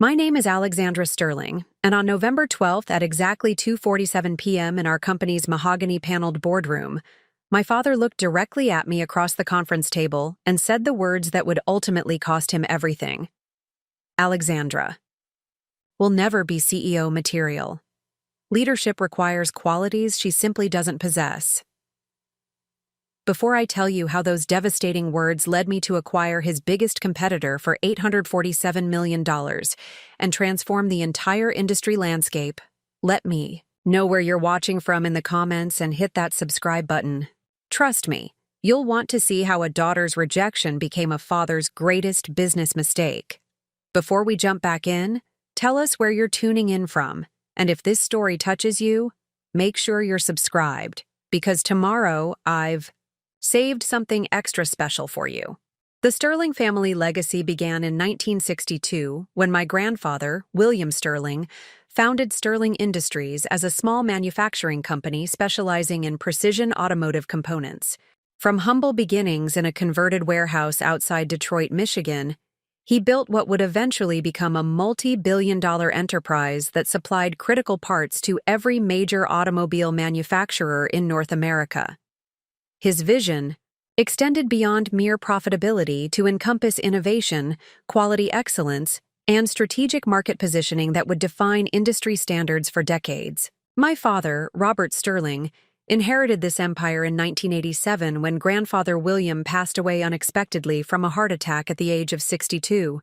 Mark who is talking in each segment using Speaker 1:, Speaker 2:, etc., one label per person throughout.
Speaker 1: My name is Alexandra Sterling, and on November 12th at exactly 2:47 p.m. in our company's mahogany-paneled boardroom, my father looked directly at me across the conference table and said the words that would ultimately cost him everything. Alexandra will never be CEO material. Leadership requires qualities she simply doesn't possess. Before I tell you how those devastating words led me to acquire his biggest competitor for $847 million and transform the entire industry landscape, let me know where you're watching from in the comments and hit that subscribe button. Trust me, you'll want to see how a daughter's rejection became a father's greatest business mistake. Before we jump back in, tell us where you're tuning in from, and if this story touches you, make sure you're subscribed, because tomorrow I've saved something extra special for you. The Sterling family legacy began in 1962 when my grandfather, William Sterling, founded Sterling Industries as a small manufacturing company specializing in precision automotive components. From humble beginnings in a converted warehouse outside Detroit, Michigan, he built what would eventually become a multi-billion-dollar enterprise that supplied critical parts to every major automobile manufacturer in North America. His vision extended beyond mere profitability to encompass innovation, quality excellence, and strategic market positioning that would define industry standards for decades. My father, Robert Sterling, inherited this empire in 1987 when grandfather William passed away unexpectedly from a heart attack at the age of 62.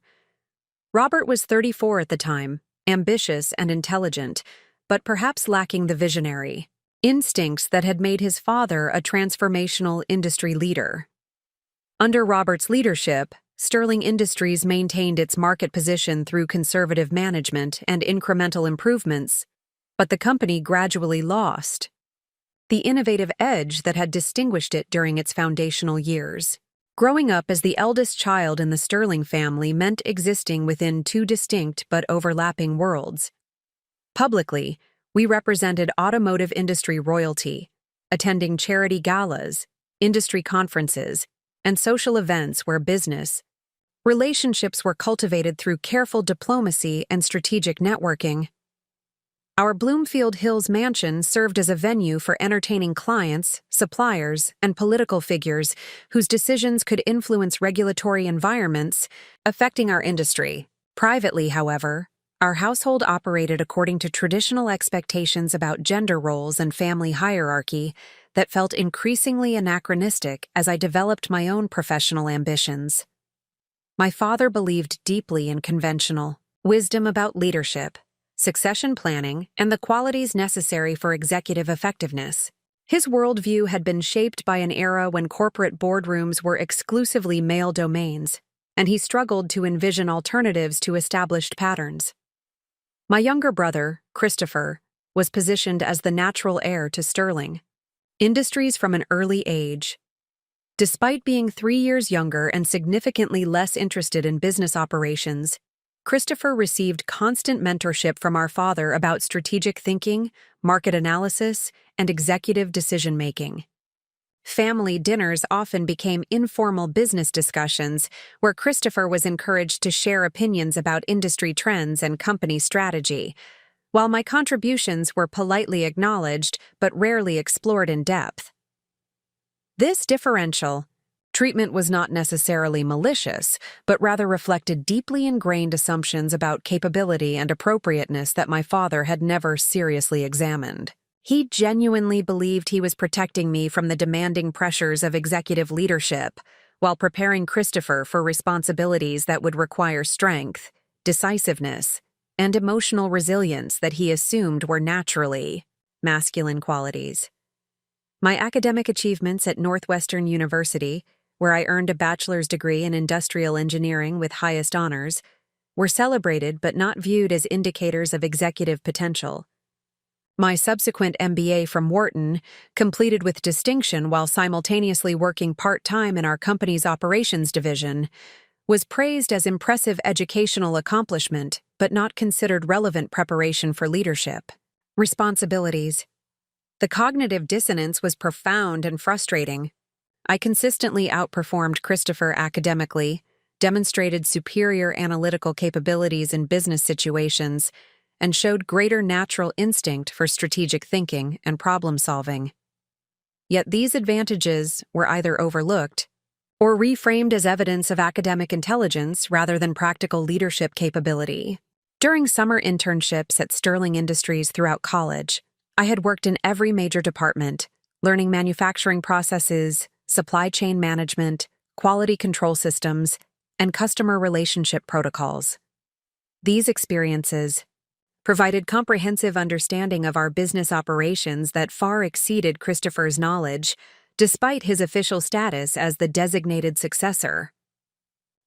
Speaker 1: Robert was 34 at the time, ambitious and intelligent, but perhaps lacking the visionary instincts that had made his father a transformational industry leader. Under Robert's leadership, Sterling Industries maintained its market position through conservative management and incremental improvements, but the company gradually lost the innovative edge that had distinguished it during its foundational years. Growing up as the eldest child in the Sterling family meant existing within two distinct but overlapping worlds. Publicly, we represented automotive industry royalty, attending charity galas, industry conferences, and social events where relationships were cultivated through careful diplomacy and strategic networking. Our Bloomfield Hills mansion served as a venue for entertaining clients, suppliers, and political figures whose decisions could influence regulatory environments affecting our industry. Privately, however, our household operated according to traditional expectations about gender roles and family hierarchy that felt increasingly anachronistic as I developed my own professional ambitions. My father believed deeply in conventional wisdom about leadership, succession planning, and the qualities necessary for executive effectiveness. His worldview had been shaped by an era when corporate boardrooms were exclusively male domains, and he struggled to envision alternatives to established patterns. My younger brother, Christopher, was positioned as the natural heir to Sterling Industries from an early age. Despite being 3 years younger and significantly less interested in business operations, Christopher received constant mentorship from our father about strategic thinking, market analysis, and executive decision-making. Family dinners often became informal business discussions where Christopher was encouraged to share opinions about industry trends and company strategy, while my contributions were politely acknowledged but rarely explored in depth. This differential treatment was not necessarily malicious, but rather reflected deeply ingrained assumptions about capability and appropriateness that my father had never seriously examined. He genuinely believed he was protecting me from the demanding pressures of executive leadership, while preparing Christopher for responsibilities that would require strength, decisiveness, and emotional resilience that he assumed were naturally masculine qualities. My academic achievements at Northwestern University, where I earned a bachelor's degree in industrial engineering with highest honors, were celebrated but not viewed as indicators of executive potential. My subsequent MBA from Wharton, completed with distinction while simultaneously working part-time in our company's operations division, was praised as impressive educational accomplishment but not considered relevant preparation for leadership. Responsibilities. The cognitive dissonance was profound and frustrating. I consistently outperformed Christopher academically, demonstrated superior analytical capabilities in business situations, and showed greater natural instinct for strategic thinking and problem-solving. Yet these advantages were either overlooked or reframed as evidence of academic intelligence rather than practical leadership capability. During summer internships at Sterling Industries throughout college, I had worked in every major department, learning manufacturing processes, supply chain management, quality control systems, and customer relationship protocols. These experiences provided comprehensive understanding of our business operations that far exceeded Christopher's knowledge, despite his official status as the designated successor.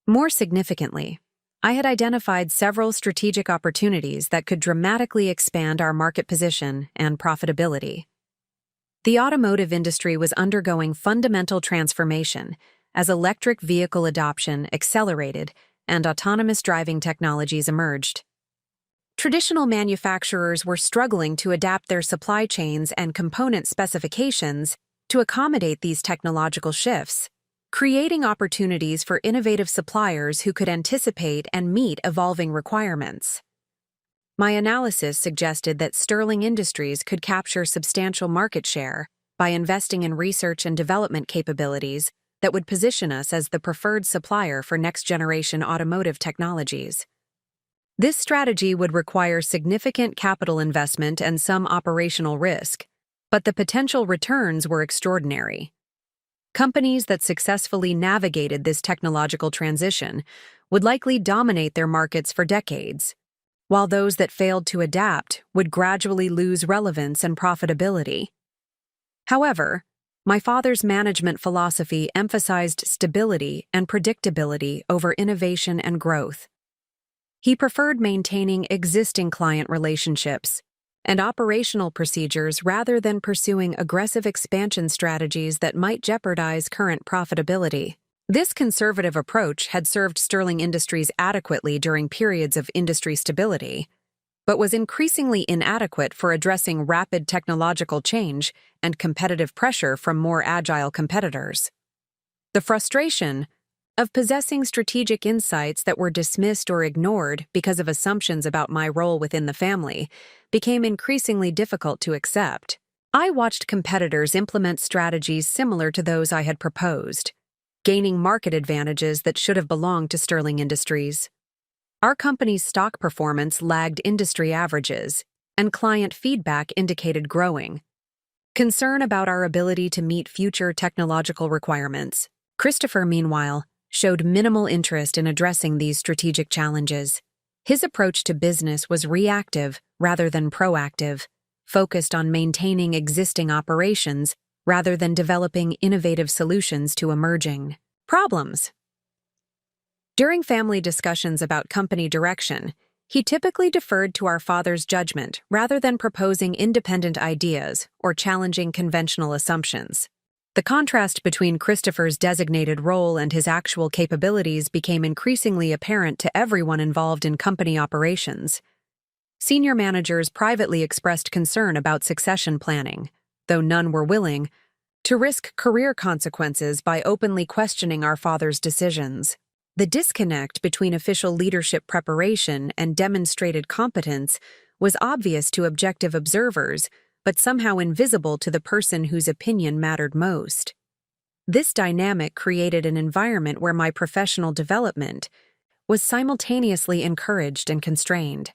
Speaker 1: More significantly, I had identified several strategic opportunities that could dramatically expand our market position and profitability. The automotive industry was undergoing fundamental transformation as electric vehicle adoption accelerated and autonomous driving technologies emerged. Traditional manufacturers were struggling to adapt their supply chains and component specifications to accommodate these technological shifts, creating opportunities for innovative suppliers who could anticipate and meet evolving requirements. My analysis suggested that Sterling Industries could capture substantial market share by investing in research and development capabilities that would position us as the preferred supplier for next-generation automotive technologies. This strategy would require significant capital investment and some operational risk, but the potential returns were extraordinary. Companies that successfully navigated this technological transition would likely dominate their markets for decades, while those that failed to adapt would gradually lose relevance and profitability. However, my father's management philosophy emphasized stability and predictability over innovation and growth. He preferred maintaining existing client relationships and operational procedures rather than pursuing aggressive expansion strategies that might jeopardize current profitability. This conservative approach had served Sterling Industries adequately during periods of industry stability, but was increasingly inadequate for addressing rapid technological change and competitive pressure from more agile competitors. The frustration of possessing strategic insights that were dismissed or ignored because of assumptions about my role within the family became increasingly difficult to accept. I watched competitors implement strategies similar to those I had proposed, gaining market advantages that should have belonged to Sterling Industries. Our company's stock performance lagged industry averages, and client feedback indicated growing concern about our ability to meet future technological requirements. Christopher, meanwhile, showed minimal interest in addressing these strategic challenges. His approach to business was reactive rather than proactive, focused on maintaining existing operations rather than developing innovative solutions to emerging problems. During family discussions about company direction, he typically deferred to our father's judgment rather than proposing independent ideas or challenging conventional assumptions. The contrast between Christopher's designated role and his actual capabilities became increasingly apparent to everyone involved in company operations. Senior managers privately expressed concern about succession planning, though none were willing to risk career consequences by openly questioning our father's decisions. The disconnect between official leadership preparation and demonstrated competence was obvious to objective observers, but somehow invisible to the person whose opinion mattered most. This dynamic created an environment where my professional development was simultaneously encouraged and constrained.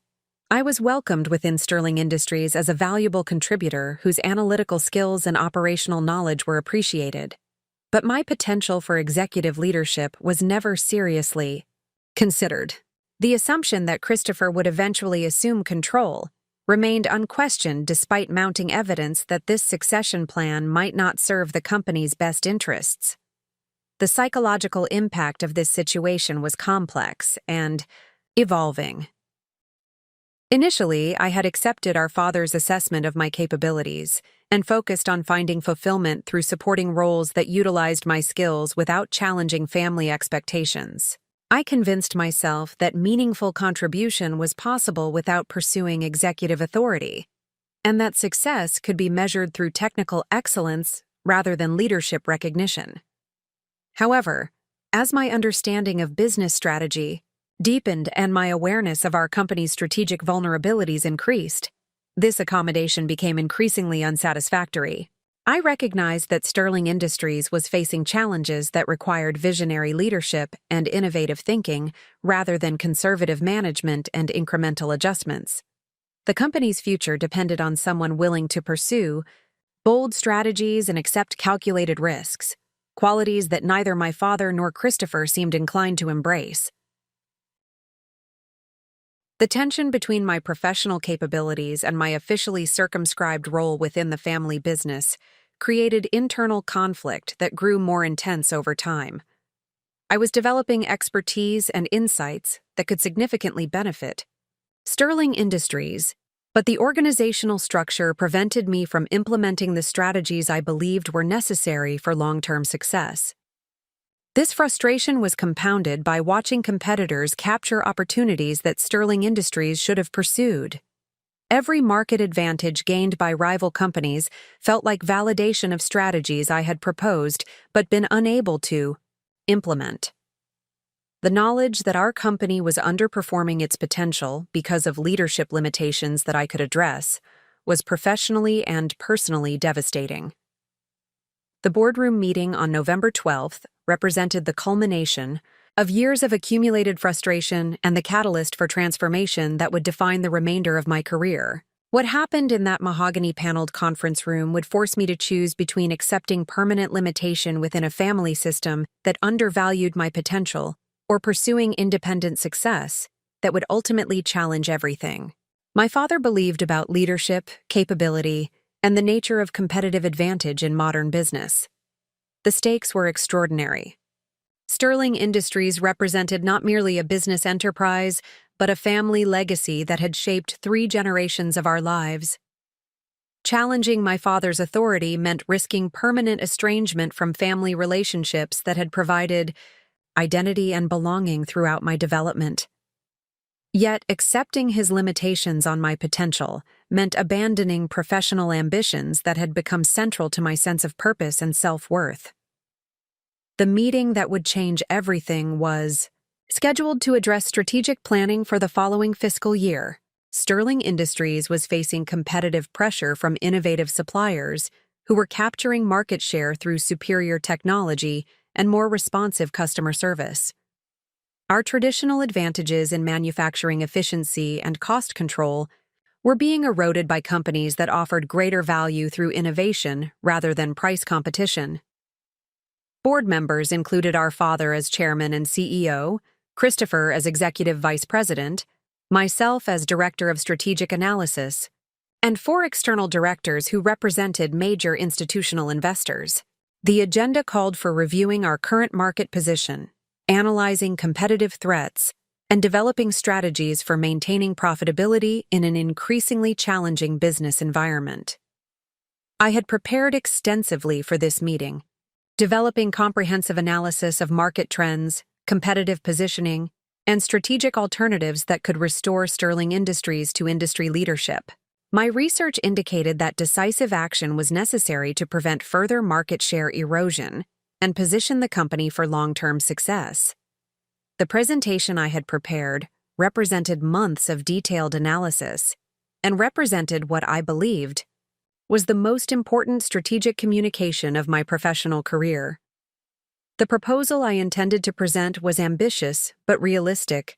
Speaker 1: I was welcomed within Sterling Industries as a valuable contributor whose analytical skills and operational knowledge were appreciated. But my potential for executive leadership was never seriously considered. The assumption that Christopher would eventually assume control remained unquestioned despite mounting evidence that this succession plan might not serve the company's best interests. The psychological impact of this situation was complex and evolving. Initially, I had accepted our father's assessment of my capabilities and focused on finding fulfillment through supporting roles that utilized my skills without challenging family expectations. I convinced myself that meaningful contribution was possible without pursuing executive authority, and that success could be measured through technical excellence rather than leadership recognition. However, As my understanding of business strategy deepened and my awareness of our company's strategic vulnerabilities increased, this accommodation became increasingly unsatisfactory. I recognized that Sterling Industries was facing challenges that required visionary leadership and innovative thinking rather than conservative management and incremental adjustments. The company's future depended on someone willing to pursue bold strategies and accept calculated risks, qualities that neither my father nor Christopher seemed inclined to embrace. The tension between my professional capabilities and my officially circumscribed role within the family business created internal conflict that grew more intense over time. I was developing expertise and insights that could significantly benefit Sterling Industries, but the organizational structure prevented me from implementing the strategies I believed were necessary for long-term success. This frustration was compounded by watching competitors capture opportunities that Sterling Industries should have pursued. Every market advantage gained by rival companies felt like validation of strategies I had proposed but been unable to implement. The knowledge that our company was underperforming its potential because of leadership limitations that I could address was professionally and personally devastating. The boardroom meeting on November 12th represented the culmination of years of accumulated frustration and the catalyst for transformation that would define the remainder of my career. What happened in that mahogany-paneled conference room would force me to choose between accepting permanent limitation within a family system that undervalued my potential or pursuing independent success that would ultimately challenge everything. My father believed about leadership, capability, and the nature of competitive advantage in modern business. The stakes were extraordinary. Sterling Industries represented not merely a business enterprise, but a family legacy that had shaped 3 generations of our lives. Challenging my father's authority meant risking permanent estrangement from family relationships that had provided identity and belonging throughout my development. Yet, accepting his limitations on my potential meant abandoning professional ambitions that had become central to my sense of purpose and self-worth. The meeting that would change everything was scheduled to address strategic planning for the following fiscal year. Sterling Industries was facing competitive pressure from innovative suppliers who were capturing market share through superior technology and more responsive customer service. Our traditional advantages in manufacturing efficiency and cost control were being eroded by companies that offered greater value through innovation rather than price competition. Board members included our father as chairman and CEO, Christopher as executive vice president, myself as director of strategic analysis, and 4 external directors who represented major institutional investors. The agenda called for reviewing our current market position, analyzing competitive threats, and developing strategies for maintaining profitability in an increasingly challenging business environment. I had prepared extensively for this meeting, developing comprehensive analysis of market trends, competitive positioning, and strategic alternatives that could restore Sterling Industries to industry leadership. My research indicated that decisive action was necessary to prevent further market share erosion and position the company for long-term success. The presentation I had prepared represented months of detailed analysis and represented what I believed was the most important strategic communication of my professional career. The proposal I intended to present was ambitious but realistic,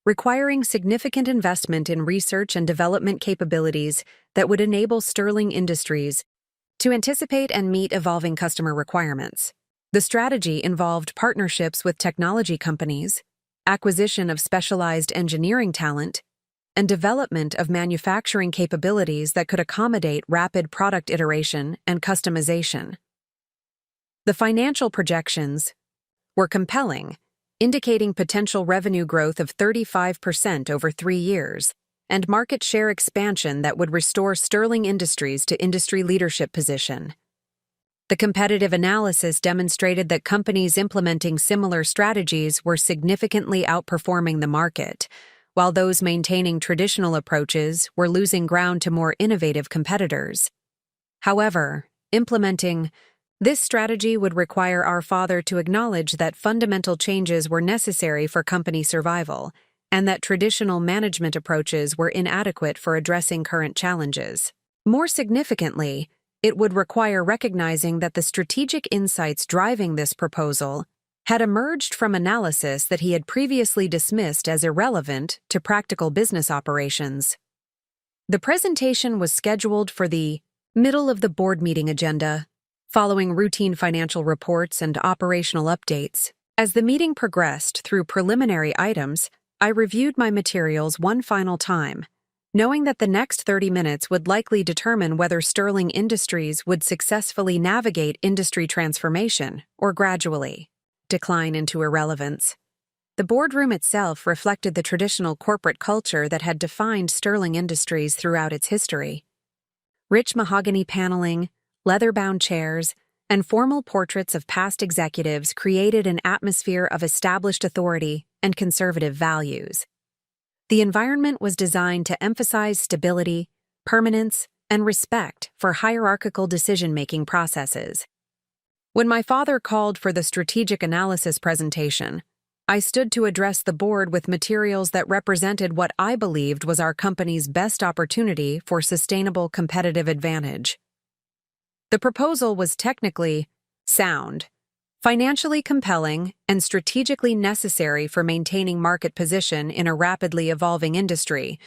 Speaker 1: requiring significant investment in research and development capabilities that would enable Sterling Industries to anticipate and meet evolving customer requirements. The strategy involved partnerships with technology companies, acquisition of specialized engineering talent, and development of manufacturing capabilities that could accommodate rapid product iteration and customization. The financial projections were compelling, indicating potential revenue growth of 35% over 3 years, and market share expansion that would restore Sterling Industries to industry leadership position. The competitive analysis demonstrated that companies implementing similar strategies were significantly outperforming the market, while those maintaining traditional approaches were losing ground to more innovative competitors. However, implementing This strategy would require our father to acknowledge that fundamental changes were necessary for company survival, and that traditional management approaches were inadequate for addressing current challenges. More significantly, it would require recognizing that the strategic insights driving this proposal had emerged from analysis that he had previously dismissed as irrelevant to practical business operations. The presentation was scheduled for the middle of the board meeting agenda, following routine financial reports and operational updates. As the meeting progressed through preliminary items, I reviewed my materials one final time, knowing that the next 30 minutes would likely determine whether Sterling Industries would successfully navigate industry transformation or gradually decline into irrelevance. The boardroom itself reflected the traditional corporate culture that had defined Sterling Industries throughout its history. Rich mahogany paneling, leather-bound chairs, and formal portraits of past executives created an atmosphere of established authority and conservative values. The environment was designed to emphasize stability, permanence, and respect for hierarchical decision-making processes. When my father called for the strategic analysis presentation, I stood to address the board with materials that represented what I believed was our company's best opportunity for sustainable competitive advantage. The proposal was technically sound, financially compelling, and strategically necessary for maintaining market position in a rapidly evolving industry.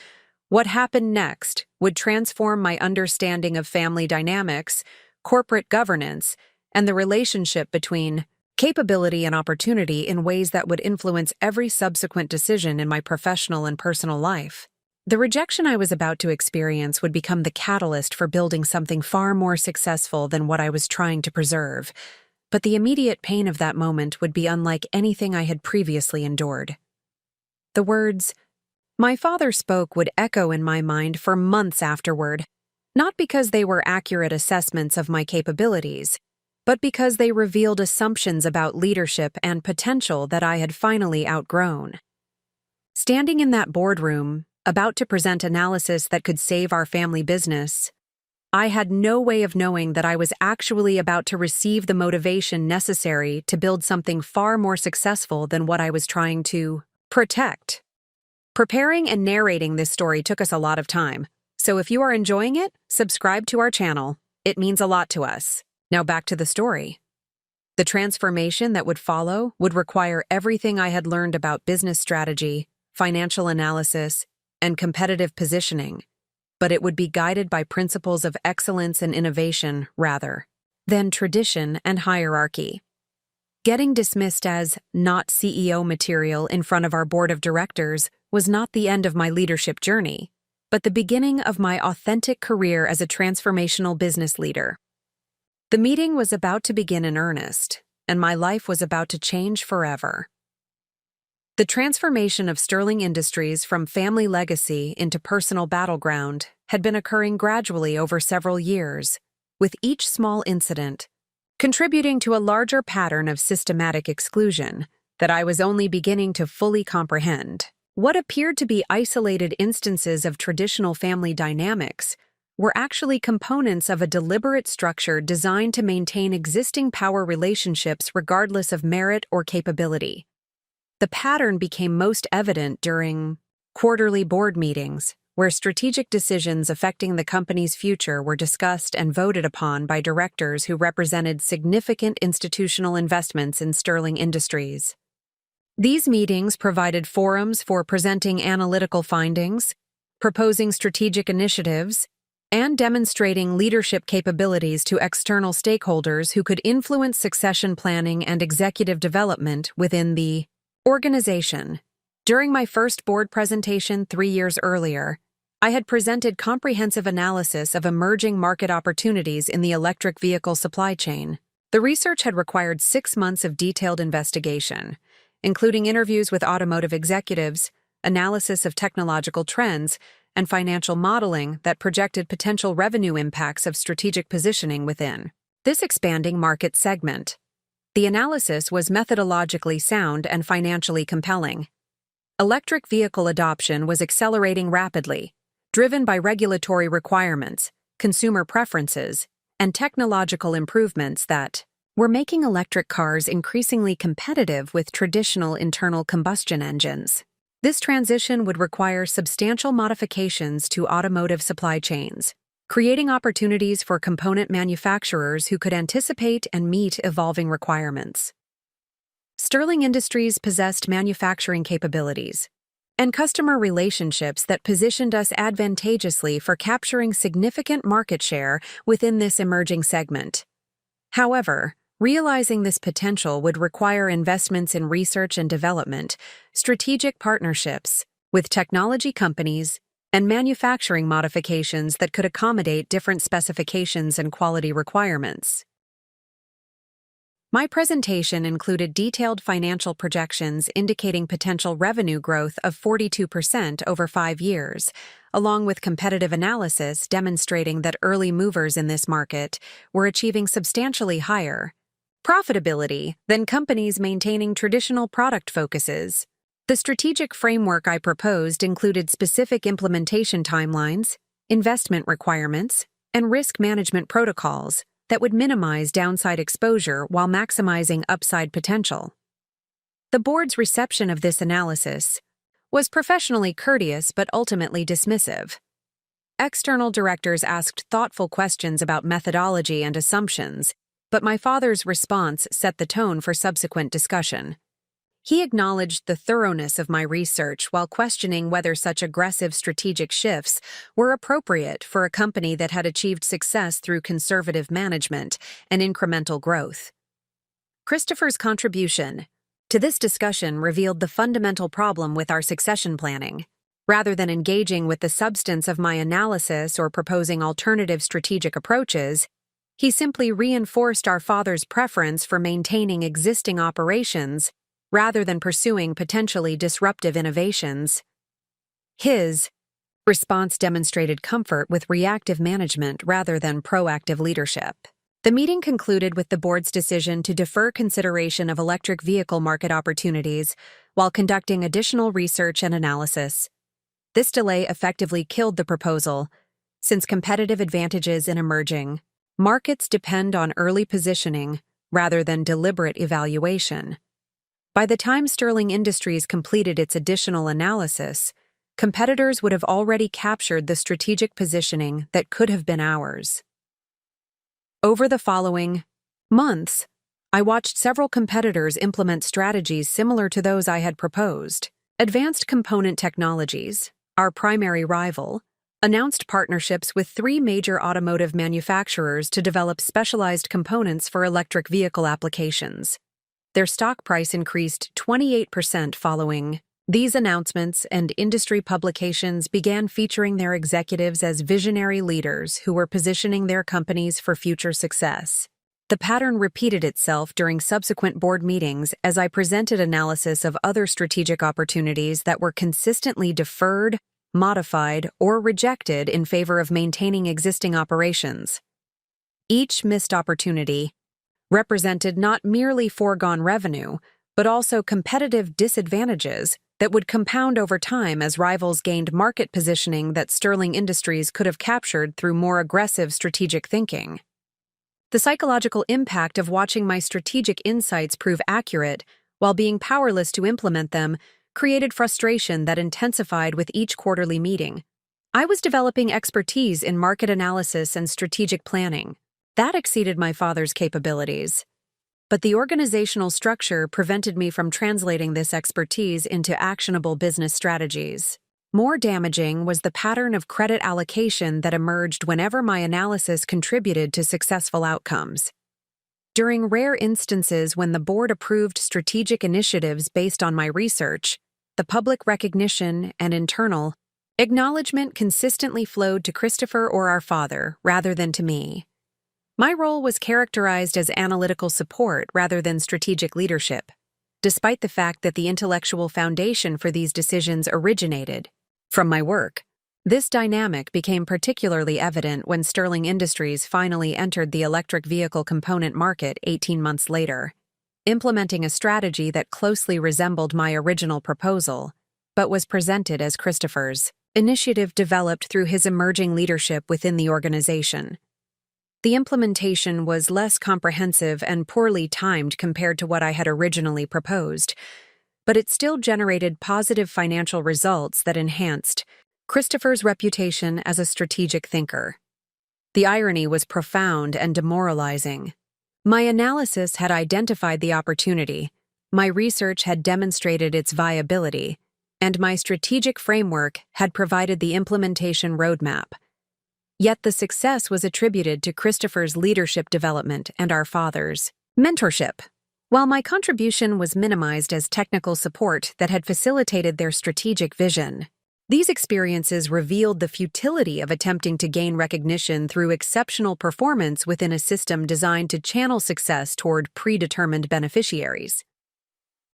Speaker 1: What happened next would transform my understanding of family dynamics, corporate governance, and the relationship between capability and opportunity in ways that would influence every subsequent decision in my professional and personal life. The rejection I was about to experience would become the catalyst for building something far more successful than what I was trying to preserve, but the immediate pain of that moment would be unlike anything I had previously endured. The words my father spoke would echo in my mind for months afterward, not because they were accurate assessments of my capabilities, but because they revealed assumptions about leadership and potential that I had finally outgrown. Standing in that boardroom, about to present analysis that could save our family business, I had no way of knowing that I was actually about to receive the motivation necessary to build something far more successful than what I was trying to protect. Preparing and narrating this story took us a lot of time, so if you are enjoying it, subscribe to our channel. It means a lot to us. Now back to the story. The transformation that would follow would require everything I had learned about business strategy, financial analysis, and competitive positioning, but it would be guided by principles of excellence and innovation rather than tradition and hierarchy. Getting dismissed as not CEO material in front of our board of directors was not the end of my leadership journey, but the beginning of my authentic career as a transformational business leader. The meeting was about to begin in earnest, and my life was about to change forever. The transformation of Sterling Industries from family legacy into personal battleground had been occurring gradually over several years, with each small incident contributing to a larger pattern of systematic exclusion that I was only beginning to fully comprehend. What appeared to be isolated instances of traditional family dynamics were actually components of a deliberate structure designed to maintain existing power relationships regardless of merit or capability. The pattern became most evident during quarterly board meetings, where strategic decisions affecting the company's future were discussed and voted upon by directors who represented significant institutional investments in Sterling Industries. These meetings provided forums for presenting analytical findings, proposing strategic initiatives, and demonstrating leadership capabilities to external stakeholders who could influence succession planning and executive development within the organization. During my first board presentation 3 years earlier, I had presented comprehensive analysis of emerging market opportunities in the electric vehicle supply chain. The research had required 6 months of detailed investigation, including interviews with automotive executives, analysis of technological trends, and financial modeling that projected potential revenue impacts of strategic positioning within this expanding market segment. The analysis was methodologically sound and financially compelling. Electric vehicle adoption was accelerating rapidly, driven by regulatory requirements, consumer preferences, and technological improvements that were making electric cars increasingly competitive with traditional internal combustion engines. This transition would require substantial modifications to automotive supply chains, creating opportunities for component manufacturers who could anticipate and meet evolving requirements. Sterling Industries possessed manufacturing capabilities and customer relationships that positioned us advantageously for capturing significant market share within this emerging segment. However, realizing this potential would require investments in research and development, strategic partnerships with technology companies, and manufacturing modifications that could accommodate different specifications and quality requirements. My presentation included detailed financial projections indicating potential revenue growth of 42% over 5 years, along with competitive analysis demonstrating that early movers in this market were achieving substantially higher profitability than companies maintaining traditional product focuses. The strategic framework I proposed included specific implementation timelines, investment requirements, and risk management protocols that would minimize downside exposure while maximizing upside potential. The board's reception of this analysis was professionally courteous but ultimately dismissive. External directors asked thoughtful questions about methodology and assumptions, but my father's response set the tone for subsequent discussion. He acknowledged the thoroughness of my research while questioning whether such aggressive strategic shifts were appropriate for a company that had achieved success through conservative management and incremental growth. Christopher's contribution to this discussion revealed the fundamental problem with our succession planning. Rather than engaging with the substance of my analysis or proposing alternative strategic approaches, he simply reinforced our father's preference for maintaining existing operations rather than pursuing potentially disruptive innovations. His response demonstrated comfort with reactive management rather than proactive leadership. The meeting concluded with the board's decision to defer consideration of electric vehicle market opportunities while conducting additional research and analysis. This delay effectively killed the proposal, since competitive advantages in emerging markets depend on early positioning rather than deliberate evaluation. By the time Sterling Industries completed its additional analysis, competitors would have already captured the strategic positioning that could have been ours. Over the following months, I watched several competitors implement strategies similar to those I had proposed. Advanced Component Technologies, our primary rival, announced partnerships with 3 major automotive manufacturers to develop specialized components for electric vehicle applications. Their stock price increased 28% following these announcements, and industry publications began featuring their executives as visionary leaders who were positioning their companies for future success. The pattern repeated itself during subsequent board meetings as I presented analysis of other strategic opportunities that were consistently deferred, modified, or rejected in favor of maintaining existing operations. Each missed opportunity represented not merely foregone revenue, but also competitive disadvantages that would compound over time as rivals gained market positioning that Sterling Industries could have captured through more aggressive strategic thinking. The psychological impact of watching my strategic insights prove accurate while being powerless to implement them created frustration that intensified with each quarterly meeting. I was developing expertise in market analysis and strategic planning. That exceeded my father's capabilities. But the organizational structure prevented me from translating this expertise into actionable business strategies. More damaging was the pattern of credit allocation that emerged whenever my analysis contributed to successful outcomes. During rare instances when the board approved strategic initiatives based on my research, the public recognition and internal acknowledgement consistently flowed to Christopher or our father rather than to me. My role was characterized as analytical support rather than strategic leadership, despite the fact that the intellectual foundation for these decisions originated from my work. This dynamic became particularly evident when Sterling Industries finally entered the electric vehicle component market 18 months later, implementing a strategy that closely resembled my original proposal, but was presented as Christopher's initiative developed through his emerging leadership within the organization. The implementation was less comprehensive and poorly timed compared to what I had originally proposed, but it still generated positive financial results that enhanced Christopher's reputation as a strategic thinker. The irony was profound and demoralizing. My analysis had identified the opportunity, my research had demonstrated its viability, and my strategic framework had provided the implementation roadmap. Yet the success was attributed to Christopher's leadership development and our father's mentorship. While my contribution was minimized as technical support that had facilitated their strategic vision, these experiences revealed the futility of attempting to gain recognition through exceptional performance within a system designed to channel success toward predetermined beneficiaries.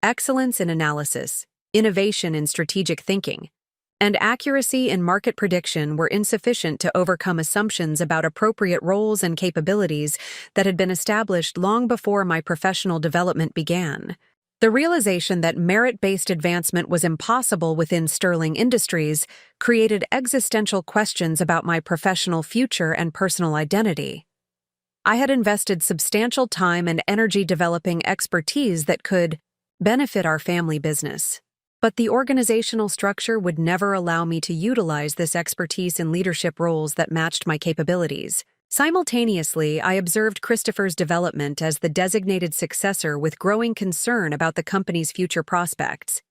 Speaker 1: Excellence in analysis, innovation in strategic thinking, and accuracy in market prediction were insufficient to overcome assumptions about appropriate roles and capabilities that had been established long before my professional development began. The realization that merit-based advancement was impossible within Sterling Industries created existential questions about my professional future and personal identity. I had invested substantial time and energy developing expertise that could benefit our family business, but the organizational structure would never allow me to utilize this expertise in leadership roles that matched my capabilities. Simultaneously, I observed Christopher's development as the designated successor with growing concern about the company's future prospects.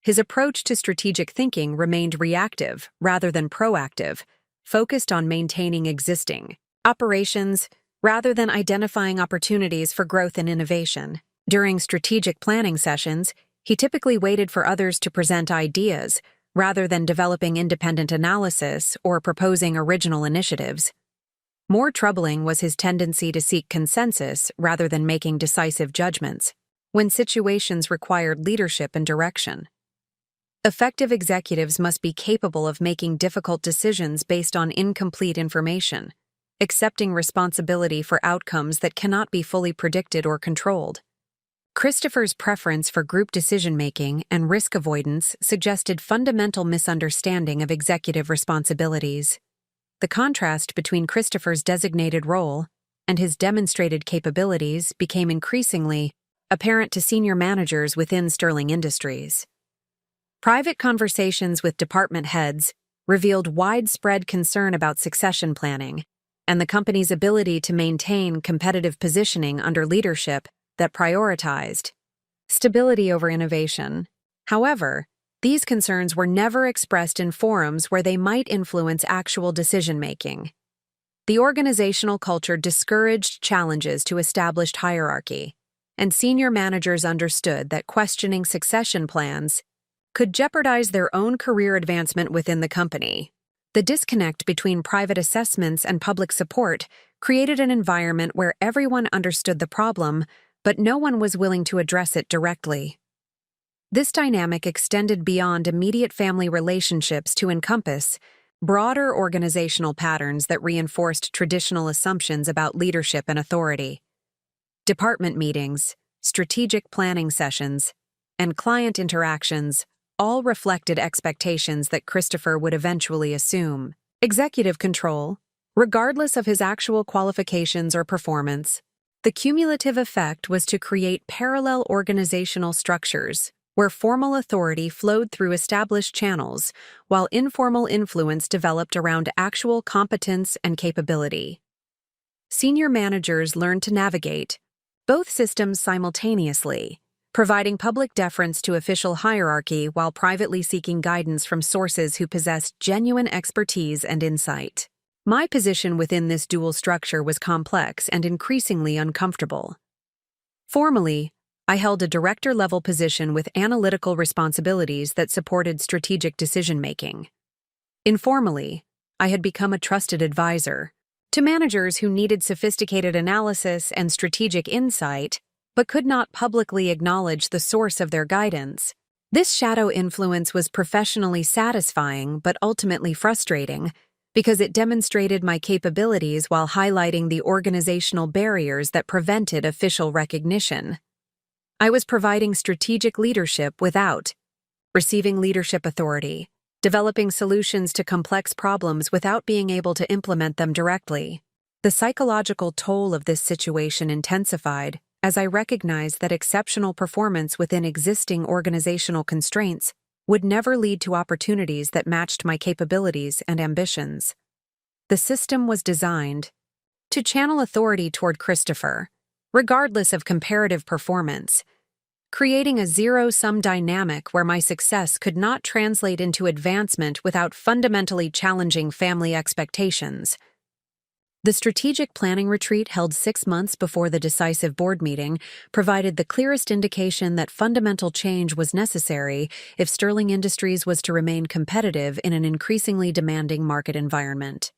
Speaker 1: His approach to strategic thinking remained reactive rather than proactive, focused on maintaining existing operations rather than identifying opportunities for growth and innovation. During strategic planning sessions, he typically waited for others to present ideas rather than developing independent analysis or proposing original initiatives. More troubling was his tendency to seek consensus rather than making decisive judgments when situations required leadership and direction. Effective executives must be capable of making difficult decisions based on incomplete information, accepting responsibility for outcomes that cannot be fully predicted or controlled. Christopher's preference for group decision-making and risk avoidance suggested fundamental misunderstanding of executive responsibilities. The contrast between Christopher's designated role and his demonstrated capabilities became increasingly apparent to senior managers within Sterling Industries. Private conversations with department heads revealed widespread concern about succession planning and the company's ability to maintain competitive positioning under leadership that prioritized stability over innovation. However, these concerns were never expressed in forums where they might influence actual decision-making. The organizational culture discouraged challenges to established hierarchy, and senior managers understood that questioning succession plans could jeopardize their own career advancement within the company. The disconnect between private assessments and public support created an environment where everyone understood the problem, but no one was willing to address it directly. This dynamic extended beyond immediate family relationships to encompass broader organizational patterns that reinforced traditional assumptions about leadership and authority. Department meetings, strategic planning sessions, and client interactions all reflected expectations that Christopher would eventually assume. Executive control, regardless of his actual qualifications or performance. The cumulative effect was to create parallel organizational structures where formal authority flowed through established channels, while informal influence developed around actual competence and capability. Senior managers learned to navigate both systems simultaneously, providing public deference to official hierarchy while privately seeking guidance from sources who possessed genuine expertise and insight. My position within this dual structure was complex and increasingly uncomfortable. Formally, I held a director-level position with analytical responsibilities that supported strategic decision-making. Informally, I had become a trusted advisor to managers who needed sophisticated analysis and strategic insight, but could not publicly acknowledge the source of their guidance. This shadow influence was professionally satisfying but ultimately frustrating because it demonstrated my capabilities while highlighting the organizational barriers that prevented official recognition. I was providing strategic leadership without receiving leadership authority, developing solutions to complex problems without being able to implement them directly. The psychological toll of this situation intensified as I recognized that exceptional performance within existing organizational constraints would never lead to opportunities that matched my capabilities and ambitions. The system was designed to channel authority toward Christopher, regardless of comparative performance, creating a zero-sum dynamic where my success could not translate into advancement without fundamentally challenging family expectations. The strategic planning retreat held 6 months before the decisive board meeting provided the clearest indication that fundamental change was necessary if Sterling Industries was to remain competitive in an increasingly demanding market environment.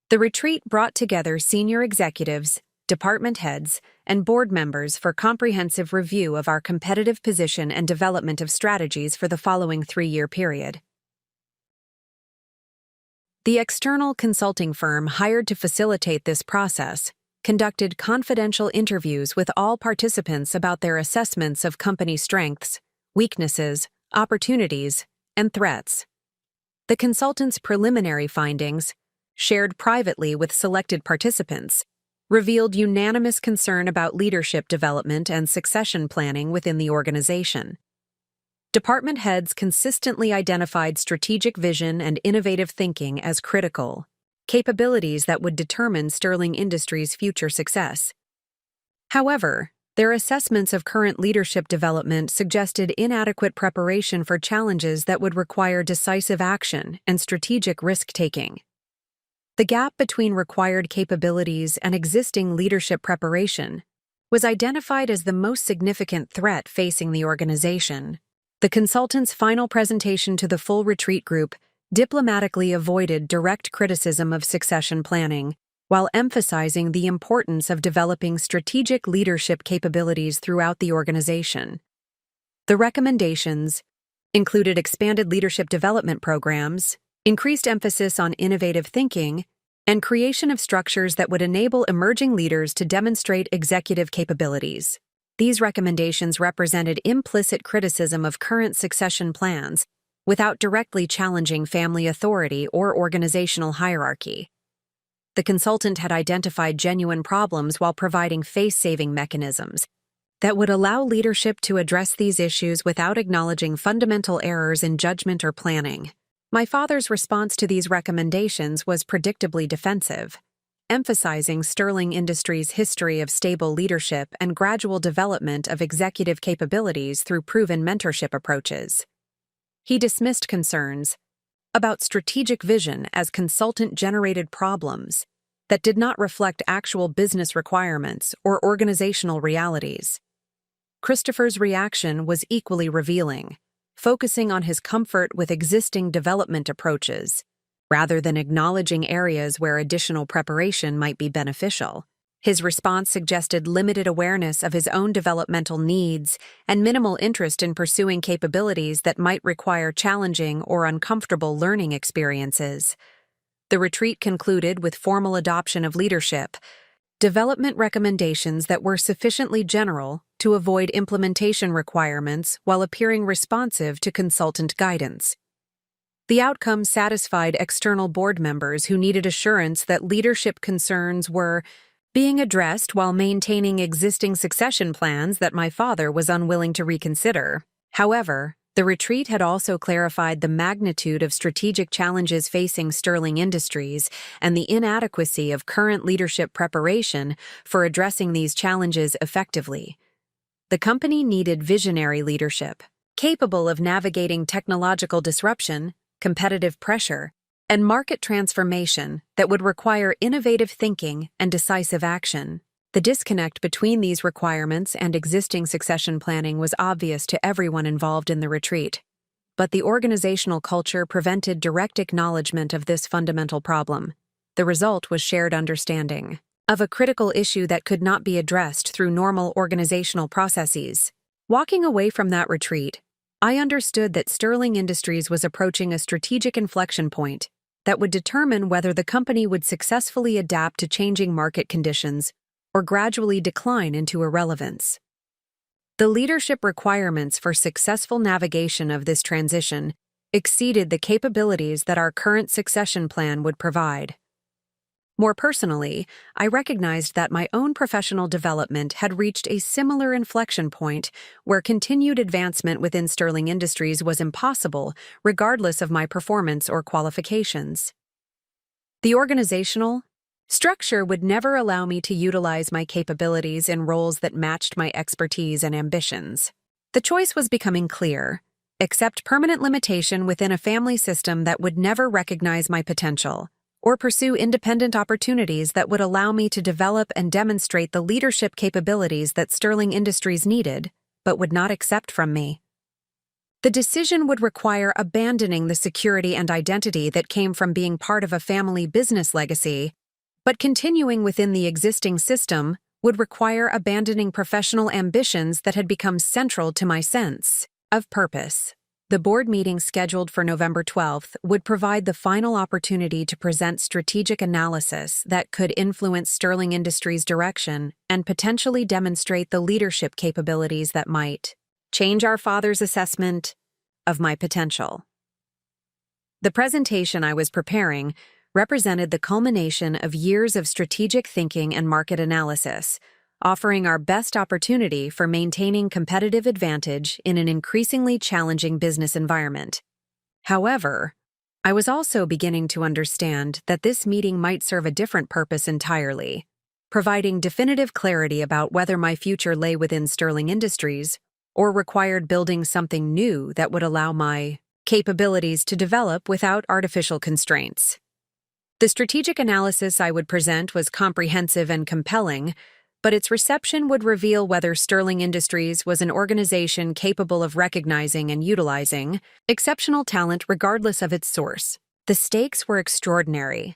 Speaker 1: The retreat brought together senior executives, department heads, and board members for comprehensive review of our competitive position and development of strategies for the following 3-year period. The external consulting firm hired to facilitate this process conducted confidential interviews with all participants about their assessments of company strengths, weaknesses, opportunities, and threats. The consultants' preliminary findings, shared privately with selected participants, revealed unanimous concern about leadership development and succession planning within the organization. Department heads consistently identified strategic vision and innovative thinking as critical, capabilities that would determine Sterling Industries' future success. However, their assessments of current leadership development suggested inadequate preparation for challenges that would require decisive action and strategic risk-taking. The gap between required capabilities and existing leadership preparation was identified as the most significant threat facing the organization. The consultant's final presentation to the full retreat group diplomatically avoided direct criticism of succession planning, while emphasizing the importance of developing strategic leadership capabilities throughout the organization. The recommendations included expanded leadership development programs, increased emphasis on innovative thinking, and creation of structures that would enable emerging leaders to demonstrate executive capabilities. These recommendations represented implicit criticism of current succession plans without directly challenging family authority or organizational hierarchy. The consultant had identified genuine problems while providing face-saving mechanisms that would allow leadership to address these issues without acknowledging fundamental errors in judgment or planning. My father's response to these recommendations was predictably defensive, emphasizing Sterling Industries' history of stable leadership and gradual development of executive capabilities through proven mentorship approaches. He dismissed concerns about strategic vision as consultant-generated problems that did not reflect actual business requirements or organizational realities. Christopher's reaction was equally revealing, focusing on his comfort with existing development approaches, rather than acknowledging areas where additional preparation might be beneficial. His response suggested limited awareness of his own developmental needs and minimal interest in pursuing capabilities that might require challenging or uncomfortable learning experiences. The retreat concluded with formal adoption of leadership development recommendations that were sufficiently general to avoid implementation requirements while appearing responsive to consultant guidance. The outcome satisfied external board members who needed assurance that leadership concerns were being addressed while maintaining existing succession plans that my father was unwilling to reconsider. However, the retreat had also clarified the magnitude of strategic challenges facing Sterling Industries and the inadequacy of current leadership preparation for addressing these challenges effectively. The company needed visionary leadership, capable of navigating technological disruption, competitive pressure, and market transformation that would require innovative thinking and decisive action. The disconnect between these requirements and existing succession planning was obvious to everyone involved in the retreat, but the organizational culture prevented direct acknowledgement of this fundamental problem. The result was shared understanding of a critical issue that could not be addressed through normal organizational processes. Walking away from that retreat, I understood that Sterling Industries was approaching a strategic inflection point that would determine whether the company would successfully adapt to changing market conditions or gradually decline into irrelevance. The leadership requirements for successful navigation of this transition exceeded the capabilities that our current succession plan would provide. More personally, I recognized that my own professional development had reached a similar inflection point where continued advancement within Sterling Industries was impossible, regardless of my performance or qualifications. The organizational structure would never allow me to utilize my capabilities in roles that matched my expertise and ambitions. The choice was becoming clear: accept permanent limitation within a family system that would never recognize my potential, or pursue independent opportunities that would allow me to develop and demonstrate the leadership capabilities that Sterling Industries needed, but would not accept from me. The decision would require abandoning the security and identity that came from being part of a family business legacy, but continuing within the existing system would require abandoning professional ambitions that had become central to my sense of purpose. The board meeting scheduled for November 12th would provide the final opportunity to present strategic analysis that could influence Sterling Industries' direction and potentially demonstrate the leadership capabilities that might change our father's assessment of my potential. The presentation I was preparing represented the culmination of years of strategic thinking and market analysis, offering our best opportunity for maintaining competitive advantage in an increasingly challenging business environment. However, I was also beginning to understand that this meeting might serve a different purpose entirely, providing definitive clarity about whether my future lay within Sterling Industries or required building something new that would allow my capabilities to develop without artificial constraints. The strategic analysis I would present was comprehensive and compelling, but its reception would reveal whether Sterling Industries was an organization capable of recognizing and utilizing exceptional talent regardless of its source. The stakes were extraordinary,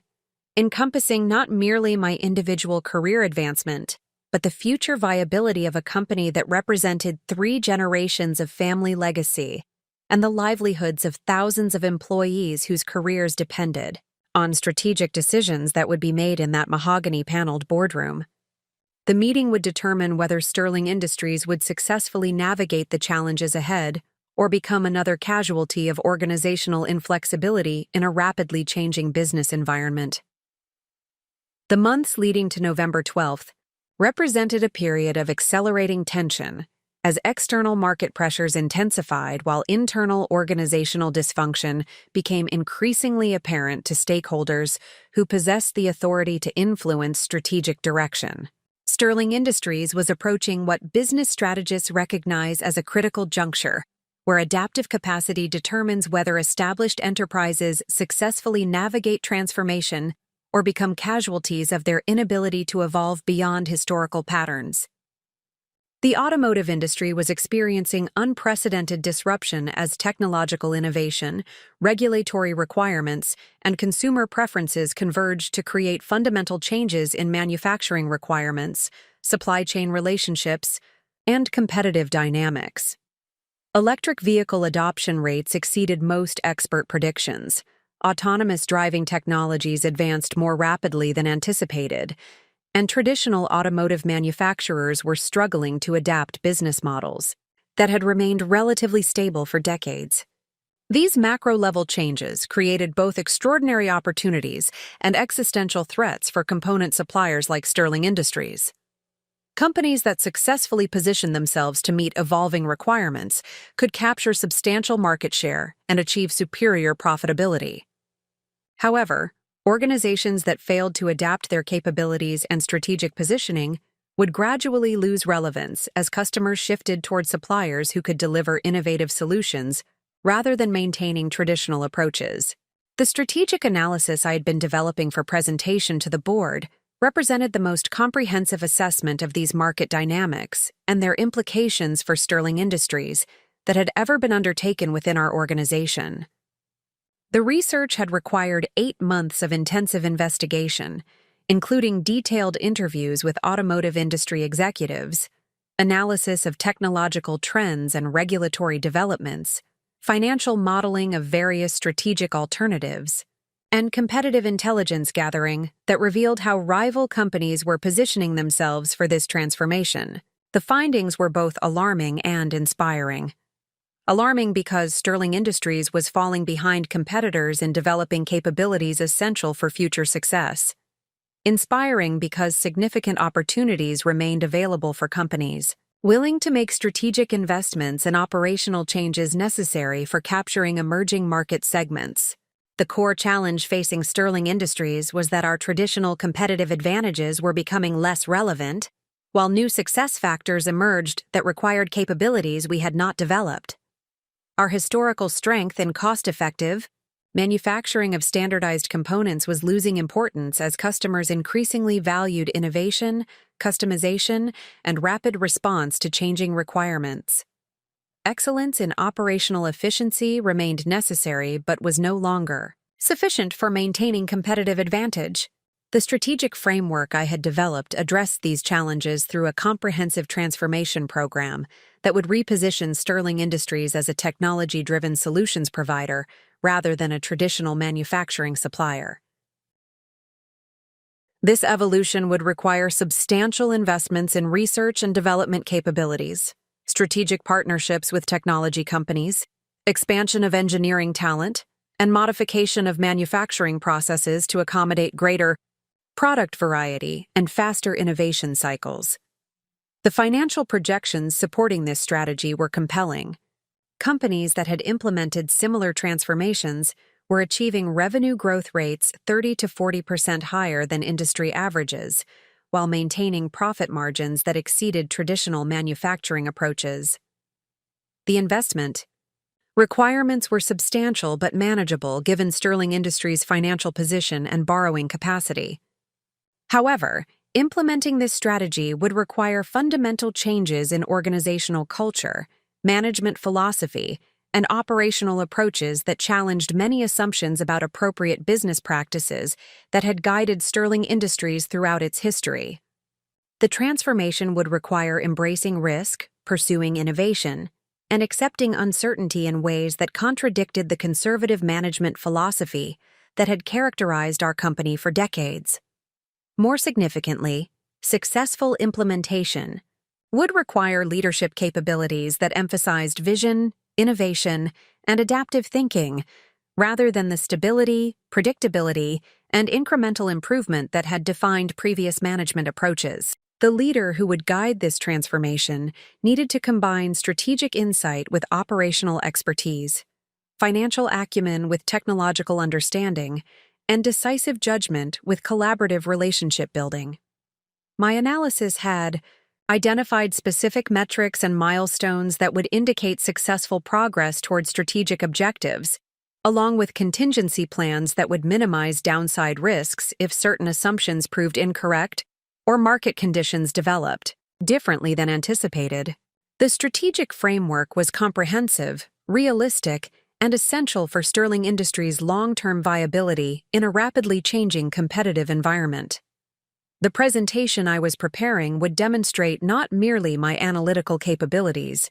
Speaker 1: encompassing not merely my individual career advancement, but the future viability of a company that represented 3 generations of family legacy and the livelihoods of thousands of employees whose careers depended on strategic decisions that would be made in that mahogany-paneled boardroom. The meeting would determine whether Sterling Industries would successfully navigate the challenges ahead or become another casualty of organizational inflexibility in a rapidly changing business environment. The months leading to November 12th represented a period of accelerating tension as external market pressures intensified while internal organizational dysfunction became increasingly apparent to stakeholders who possessed the authority to influence strategic direction. Sterling Industries was approaching what business strategists recognize as a critical juncture, where adaptive capacity determines whether established enterprises successfully navigate transformation or become casualties of their inability to evolve beyond historical patterns. The automotive industry was experiencing unprecedented disruption as technological innovation, regulatory requirements, and consumer preferences converged to create fundamental changes in manufacturing requirements, supply chain relationships, and competitive dynamics. Electric vehicle adoption rates exceeded most expert predictions. Autonomous driving technologies advanced more rapidly than anticipated, and traditional automotive manufacturers were struggling to adapt business models that had remained relatively stable for decades. These macro-level changes created both extraordinary opportunities and existential threats for component suppliers like Sterling Industries. Companies that successfully positioned themselves to meet evolving requirements could capture substantial market share and achieve superior profitability. However, organizations that failed to adapt their capabilities and strategic positioning would gradually lose relevance as customers shifted toward suppliers who could deliver innovative solutions rather than maintaining traditional approaches. The strategic analysis I had been developing for presentation to the board represented the most comprehensive assessment of these market dynamics and their implications for Sterling Industries that had ever been undertaken within our organization. The research had required 8 months of intensive investigation, including detailed interviews with automotive industry executives, analysis of technological trends and regulatory developments, financial modeling of various strategic alternatives, and competitive intelligence gathering that revealed how rival companies were positioning themselves for this transformation. The findings were both alarming and inspiring. Alarming because Sterling Industries was falling behind competitors in developing capabilities essential for future success. inspiring because significant opportunities remained available for companies willing to make strategic investments and operational changes necessary for capturing emerging market segments. The core challenge facing Sterling Industries was that our traditional competitive advantages were becoming less relevant, while new success factors emerged that required capabilities we had not developed. Our historical strength in cost-effective manufacturing of standardized components was losing importance as customers increasingly valued innovation, customization, and rapid response to changing requirements. Excellence in operational efficiency remained necessary but was no longer sufficient for maintaining competitive advantage. The strategic framework I had developed addressed these challenges through a comprehensive transformation program that would reposition Sterling Industries as a technology-driven solutions provider rather than a traditional manufacturing supplier. This evolution would require substantial investments in research and development capabilities, strategic partnerships with technology companies, expansion of engineering talent, and modification of manufacturing processes to accommodate greater product variety and faster innovation cycles. The financial projections supporting this strategy were compelling. Companies that had implemented similar transformations were achieving revenue growth rates 30 to 40% higher than industry averages, while maintaining profit margins that exceeded traditional manufacturing approaches. The investment requirements were substantial but manageable given Sterling Industries' financial position and borrowing capacity. However, implementing this strategy would require fundamental changes in organizational culture, management philosophy, and operational approaches that challenged many assumptions about appropriate business practices that had guided Sterling Industries throughout its history. The transformation would require embracing risk, pursuing innovation, and accepting uncertainty in ways that contradicted the conservative management philosophy that had characterized our company for decades. More significantly, successful implementation would require leadership capabilities that emphasized vision, innovation, and adaptive thinking, rather than the stability, predictability, and incremental improvement that had defined previous management approaches. The leader who would guide this transformation needed to combine strategic insight with operational expertise, financial acumen with technological understanding, and decisive judgment with collaborative relationship building. My analysis had identified specific metrics and milestones that would indicate successful progress toward strategic objectives, along with contingency plans that would minimize downside risks if certain assumptions proved incorrect or market conditions developed differently than anticipated. The strategic framework was comprehensive, realistic, and essential for Sterling Industries' long-term viability in a rapidly changing competitive environment. The presentation I was preparing would demonstrate not merely my analytical capabilities,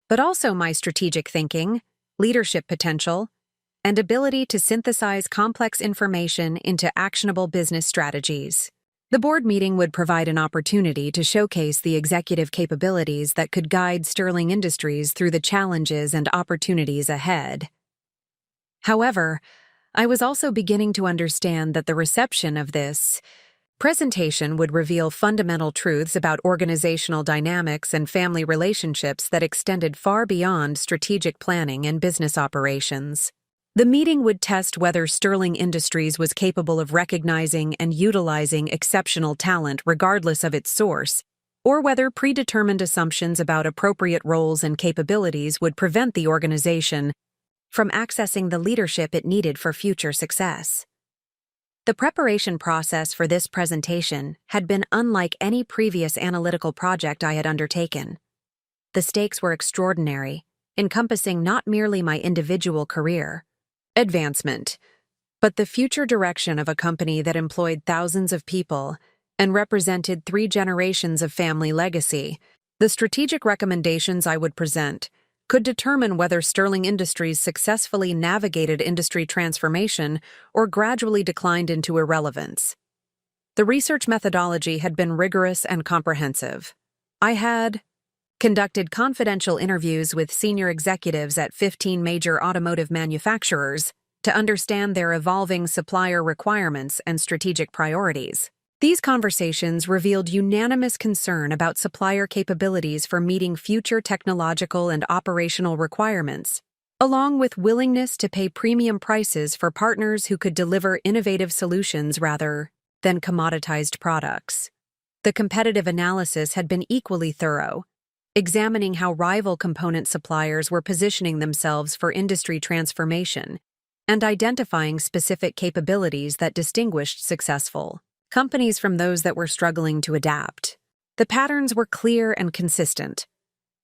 Speaker 1: but also my strategic thinking, leadership potential, and ability to synthesize complex information into actionable business strategies. The board meeting would provide an opportunity to showcase the executive capabilities that could guide Sterling Industries through the challenges and opportunities ahead. However, I was also beginning to understand that the reception of this presentation would reveal fundamental truths about organizational dynamics and family relationships that extended far beyond strategic planning and business operations. The meeting would test whether Sterling Industries was capable of recognizing and utilizing exceptional talent regardless of its source, or whether predetermined assumptions about appropriate roles and capabilities would prevent the organization from accessing the leadership it needed for future success. The preparation process for this presentation had been unlike any previous analytical project I had undertaken. The stakes were extraordinary, encompassing not merely my individual career advancement, but the future direction of a company that employed thousands of people and represented 3 generations of family legacy. The strategic recommendations I would present could determine whether Sterling Industries successfully navigated industry transformation or gradually declined into irrelevance. The research methodology had been rigorous and comprehensive. I had conducted confidential interviews with senior executives at 15 major automotive manufacturers to understand their evolving supplier requirements and strategic priorities. These conversations revealed unanimous concern about supplier capabilities for meeting future technological and operational requirements, along with willingness to pay premium prices for partners who could deliver innovative solutions rather than commoditized products. The competitive analysis had been equally thorough, examining how rival component suppliers were positioning themselves for industry transformation and identifying specific capabilities that distinguished successful companies from those that were struggling to adapt. The patterns were clear and consistent.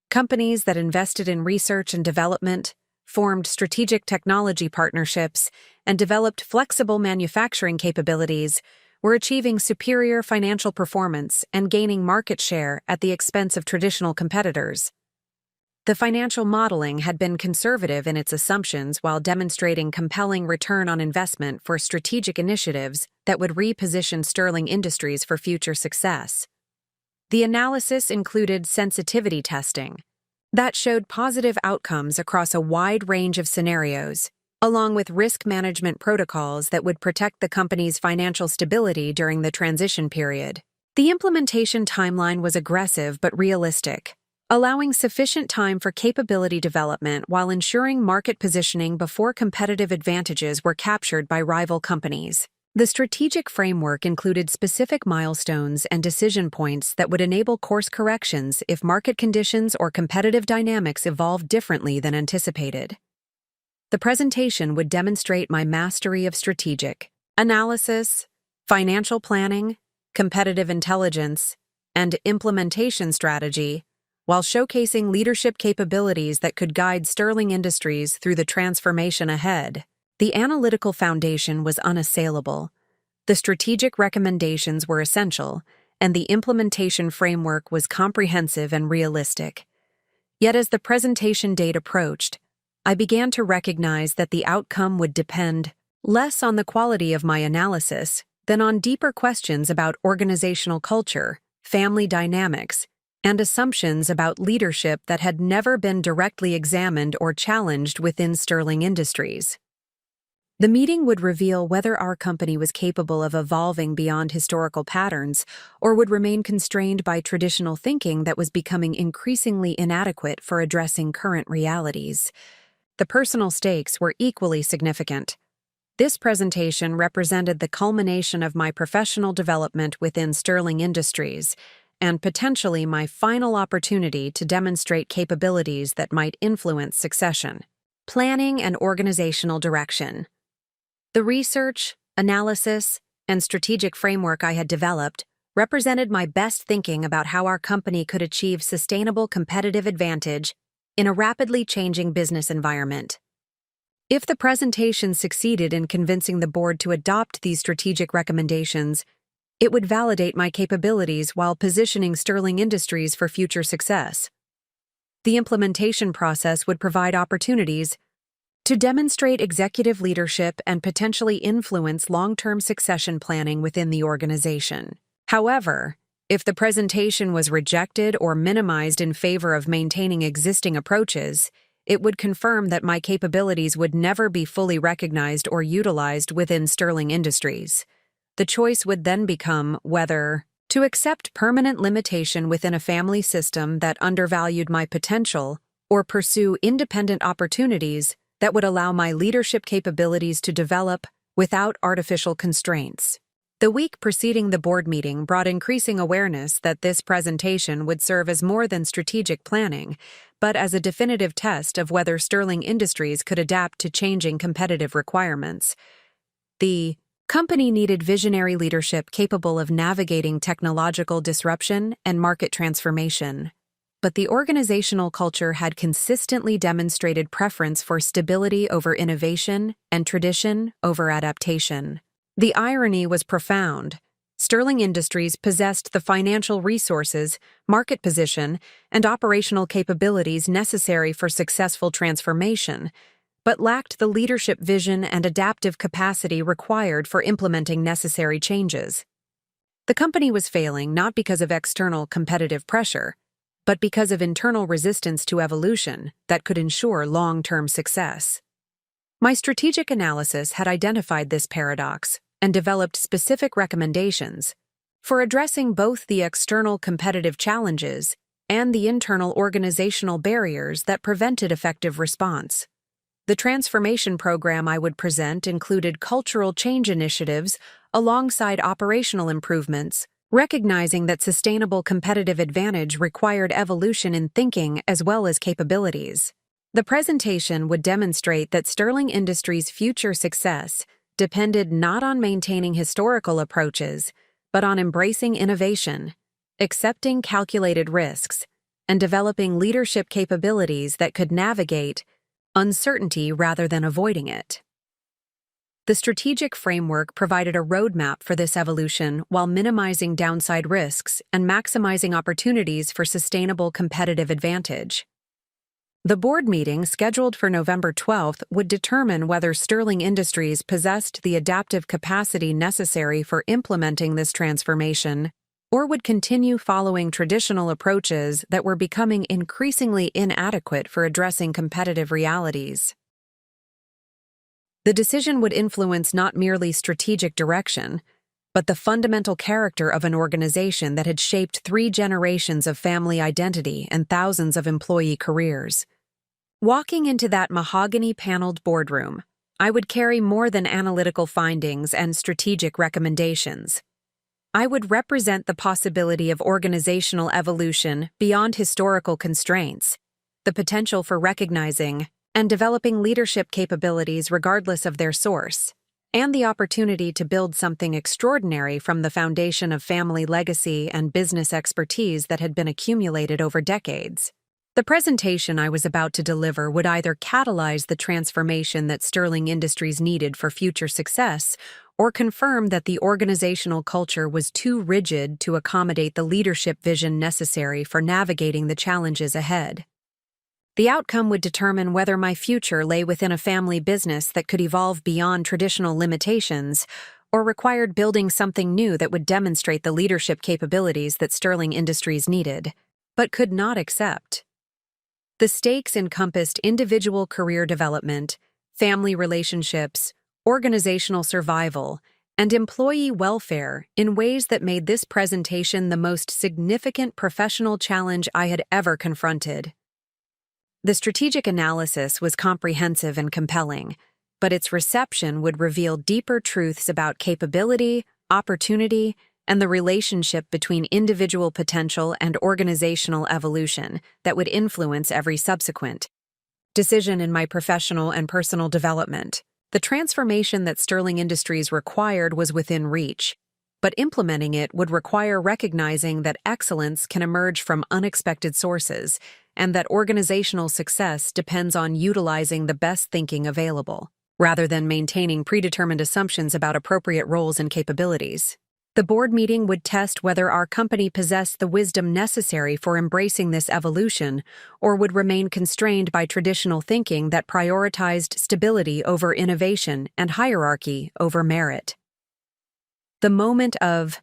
Speaker 1: Companies that invested in research and development, formed strategic technology partnerships, and developed flexible manufacturing capabilities were achieving superior financial performance and gaining market share at the expense of traditional competitors. The financial modeling had been conservative in its assumptions while demonstrating compelling return on investment for strategic initiatives that would reposition Sterling Industries for future success. The analysis included sensitivity testing that showed positive outcomes across a wide range of scenarios, along with risk management protocols that would protect the company's financial stability during the transition period. The implementation timeline was aggressive but realistic, allowing sufficient time for capability development while ensuring market positioning before competitive advantages were captured by rival companies. The strategic framework included specific milestones and decision points that would enable course corrections if market conditions or competitive dynamics evolved differently than anticipated. The presentation would demonstrate my mastery of strategic analysis, financial planning, competitive intelligence, and implementation strategy, while showcasing leadership capabilities that could guide Sterling Industries through the transformation ahead. The analytical foundation was unassailable. The strategic recommendations were essential, and the implementation framework was comprehensive and realistic. Yet as the presentation date approached, I began to recognize that the outcome would depend less on the quality of my analysis than on deeper questions about organizational culture, family dynamics, and assumptions about leadership that had never been directly examined or challenged within Sterling Industries. The meeting would reveal whether our company was capable of evolving beyond historical patterns or would remain constrained by traditional thinking that was becoming increasingly inadequate for addressing current realities. The personal stakes were equally significant. This presentation represented the culmination of my professional development within Sterling Industries, and potentially my final opportunity to demonstrate capabilities that might influence succession, planning, and organizational direction. The research, analysis, and strategic framework I had developed represented my best thinking about how our company could achieve sustainable competitive advantage in a rapidly changing business environment. If the presentation succeeded in convincing the board to adopt these strategic recommendations, it would validate my capabilities while positioning Sterling Industries for future success. The implementation process would provide opportunities to demonstrate executive leadership and potentially influence long-term succession planning within the organization. However, if the presentation was rejected or minimized in favor of maintaining existing approaches, it would confirm that my capabilities would never be fully recognized or utilized within Sterling Industries. The choice would then become whether to accept permanent limitation within a family system that undervalued my potential or pursue independent opportunities that would allow my leadership capabilities to develop without artificial constraints. The week preceding the board meeting brought increasing awareness that this presentation would serve as more than strategic planning, but as a definitive test of whether Sterling Industries could adapt to changing competitive requirements. The company needed visionary leadership capable of navigating technological disruption and market transformation. But the organizational culture had consistently demonstrated preference for stability over innovation and tradition over adaptation. The irony was profound. Sterling Industries possessed the financial resources, market position, and operational capabilities necessary for successful transformation, but lacked the leadership vision and adaptive capacity required for implementing necessary changes. The company was failing not because of external competitive pressure, but because of internal resistance to evolution that could ensure long-term success. My strategic analysis had identified this paradox and developed specific recommendations, for addressing both the external competitive challenges and the internal organizational barriers that prevented effective response. The transformation program I would present included cultural change initiatives alongside operational improvements, recognizing that sustainable competitive advantage required evolution in thinking as well as capabilities. The presentation would demonstrate that Sterling Industries' future success depended not on maintaining historical approaches, but on embracing innovation, accepting calculated risks, and developing leadership capabilities that could navigate uncertainty rather than avoiding it. The strategic framework provided a roadmap for this evolution while minimizing downside risks and maximizing opportunities for sustainable competitive advantage. The board meeting, scheduled for November 12th, would determine whether Sterling Industries possessed the adaptive capacity necessary for implementing this transformation, or would continue following traditional approaches that were becoming increasingly inadequate for addressing competitive realities. The decision would influence not merely strategic direction, but the fundamental character of an organization that had shaped 3 generations of family identity and thousands of employee careers. Walking into that mahogany-paneled boardroom, I would carry more than analytical findings and strategic recommendations. I would represent the possibility of organizational evolution beyond historical constraints, the potential for recognizing and developing leadership capabilities regardless of their source, and the opportunity to build something extraordinary from the foundation of family legacy and business expertise that had been accumulated over decades. The presentation I was about to deliver would either catalyze the transformation that Sterling Industries needed for future success, or confirm that the organizational culture was too rigid to accommodate the leadership vision necessary for navigating the challenges ahead. The outcome would determine whether my future lay within a family business that could evolve beyond traditional limitations, or required building something new that would demonstrate the leadership capabilities that Sterling Industries needed, but could not accept. The stakes encompassed individual career development, family relationships, organizational survival, and employee welfare in ways that made this presentation the most significant professional challenge I had ever confronted. The strategic analysis was comprehensive and compelling, but its reception would reveal deeper truths about capability, opportunity, and the relationship between individual potential and organizational evolution that would influence every subsequent decision in my professional and personal development. The transformation that Sterling Industries required was within reach, but implementing it would require recognizing that excellence can emerge from unexpected sources and that organizational success depends on utilizing the best thinking available, rather than maintaining predetermined assumptions about appropriate roles and capabilities. The board meeting would test whether our company possessed the wisdom necessary for embracing this evolution or would remain constrained by traditional thinking that prioritized stability over innovation and hierarchy over merit. The moment of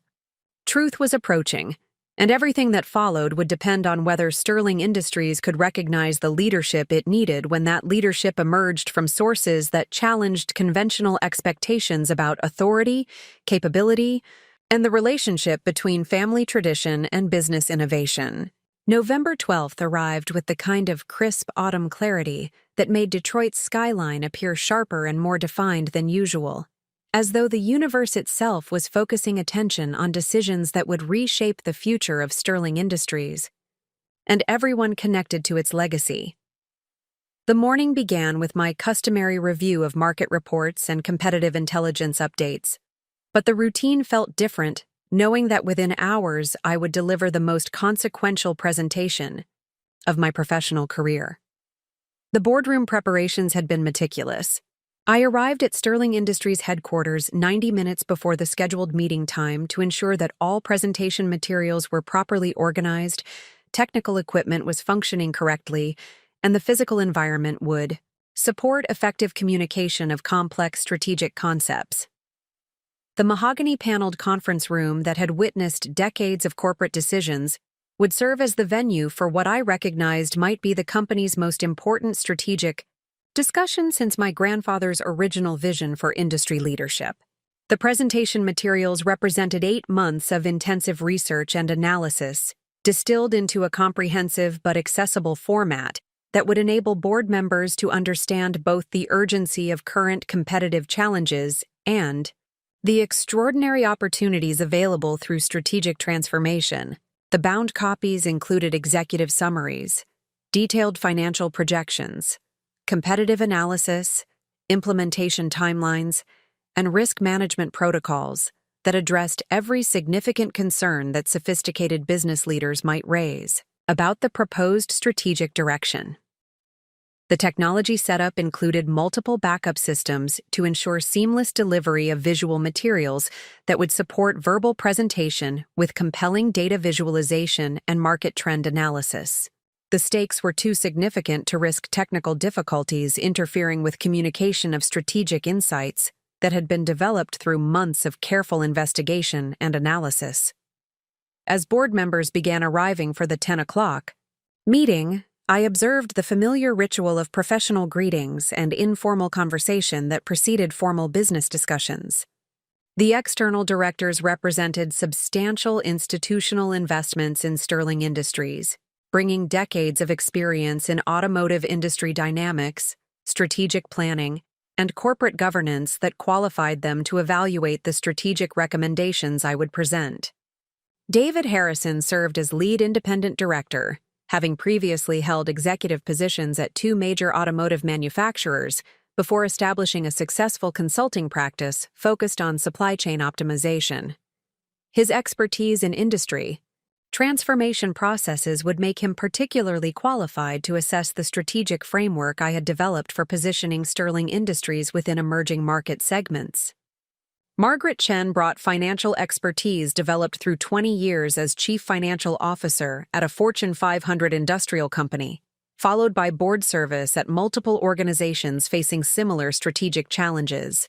Speaker 1: truth was approaching, and everything that followed would depend on whether Sterling Industries could recognize the leadership it needed when that leadership emerged from sources that challenged conventional expectations about authority, capability, and the relationship between family tradition and business innovation. November 12th arrived with the kind of crisp autumn clarity that made Detroit's skyline appear sharper and more defined than usual, as though the universe itself was focusing attention on decisions that would reshape the future of Sterling Industries and everyone connected to its legacy. The morning began with my customary review of market reports and competitive intelligence updates, but the routine felt different, knowing that within hours I would deliver the most consequential presentation of my professional career. The boardroom preparations had been meticulous. I arrived at Sterling Industries headquarters 90 minutes before the scheduled meeting time to ensure that all presentation materials were properly organized, technical equipment was functioning correctly, and the physical environment would support effective communication of complex strategic concepts. The mahogany-paneled conference room that had witnessed decades of corporate decisions would serve as the venue for what I recognized might be the company's most important strategic discussion since my grandfather's original vision for industry leadership. The presentation materials represented 8 months of intensive research and analysis, distilled into a comprehensive but accessible format that would enable board members to understand both the urgency of current competitive challenges and the extraordinary opportunities available through strategic transformation. The bound copies included executive summaries, detailed financial projections, competitive analysis, implementation timelines, and risk management protocols that addressed every significant concern that sophisticated business leaders might raise about the proposed strategic direction. The technology setup included multiple backup systems to ensure seamless delivery of visual materials that would support verbal presentation with compelling data visualization and market trend analysis. The stakes were too significant to risk technical difficulties interfering with communication of strategic insights that had been developed through months of careful investigation and analysis. As board members began arriving for the 10 o'clock meeting, I observed the familiar ritual of professional greetings and informal conversation that preceded formal business discussions. The external directors represented substantial institutional investments in Sterling Industries, bringing decades of experience in automotive industry dynamics, strategic planning, and corporate governance that qualified them to evaluate the strategic recommendations I would present. David Harrison served as lead independent director, having previously held executive positions at 2 major automotive manufacturers before establishing a successful consulting practice focused on supply chain optimization. His expertise in industry transformation processes would make him particularly qualified to assess the strategic framework I had developed for positioning Sterling Industries within emerging market segments. Margaret Chen brought financial expertise developed through 20 years as Chief Financial Officer at a Fortune 500 industrial company, followed by board service at multiple organizations facing similar strategic challenges.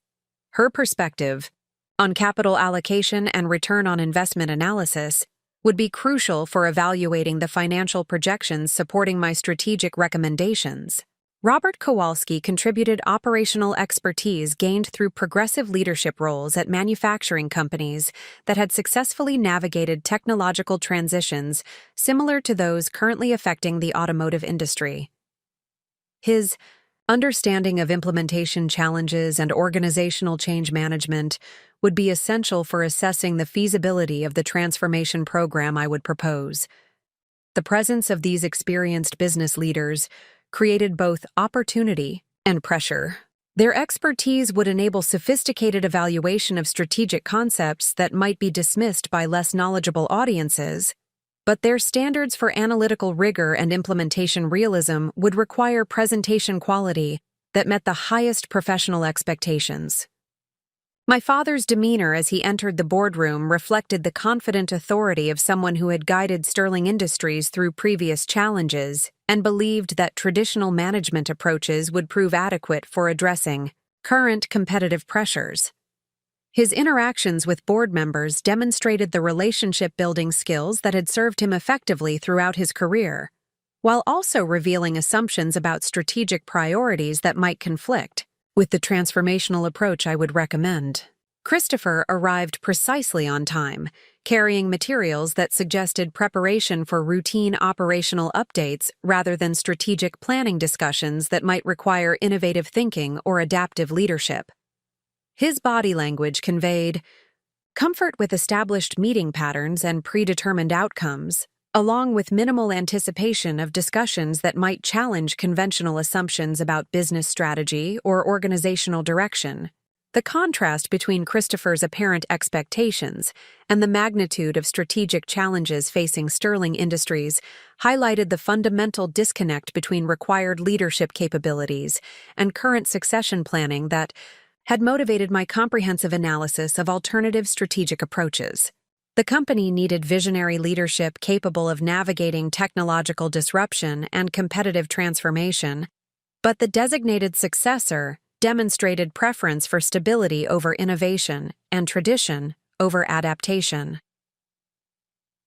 Speaker 1: Her perspective on capital allocation and return on investment analysis would be crucial for evaluating the financial projections supporting my strategic recommendations. Robert Kowalski contributed operational expertise gained through progressive leadership roles at manufacturing companies that had successfully navigated technological transitions similar to those currently affecting the automotive industry. His understanding of implementation challenges and organizational change management would be essential for assessing the feasibility of the transformation program I would propose. The presence of these experienced business leaders created both opportunity and pressure. Their expertise would enable sophisticated evaluation of strategic concepts that might be dismissed by less knowledgeable audiences, but their standards for analytical rigor and implementation realism would require presentation quality that met the highest professional expectations. My father's demeanor as he entered the boardroom reflected the confident authority of someone who had guided Sterling Industries through previous challenges and believed that traditional management approaches would prove adequate for addressing current competitive pressures. His interactions with board members demonstrated the relationship-building skills that had served him effectively throughout his career, while also revealing assumptions about strategic priorities that might conflict with the transformational approach I would recommend. Christopher arrived precisely on time, carrying materials that suggested preparation for routine operational updates rather than strategic planning discussions that might require innovative thinking or adaptive leadership. His body language conveyed comfort with established meeting patterns and predetermined outcomes, along with minimal anticipation of discussions that might challenge conventional assumptions about business strategy or organizational direction. The contrast between Christopher's apparent expectations and the magnitude of strategic challenges facing Sterling Industries highlighted the fundamental disconnect between required leadership capabilities and current succession planning that had motivated my comprehensive analysis of alternative strategic approaches. The company needed visionary leadership capable of navigating technological disruption and competitive transformation, but the designated successor demonstrated preference for stability over innovation and tradition over adaptation.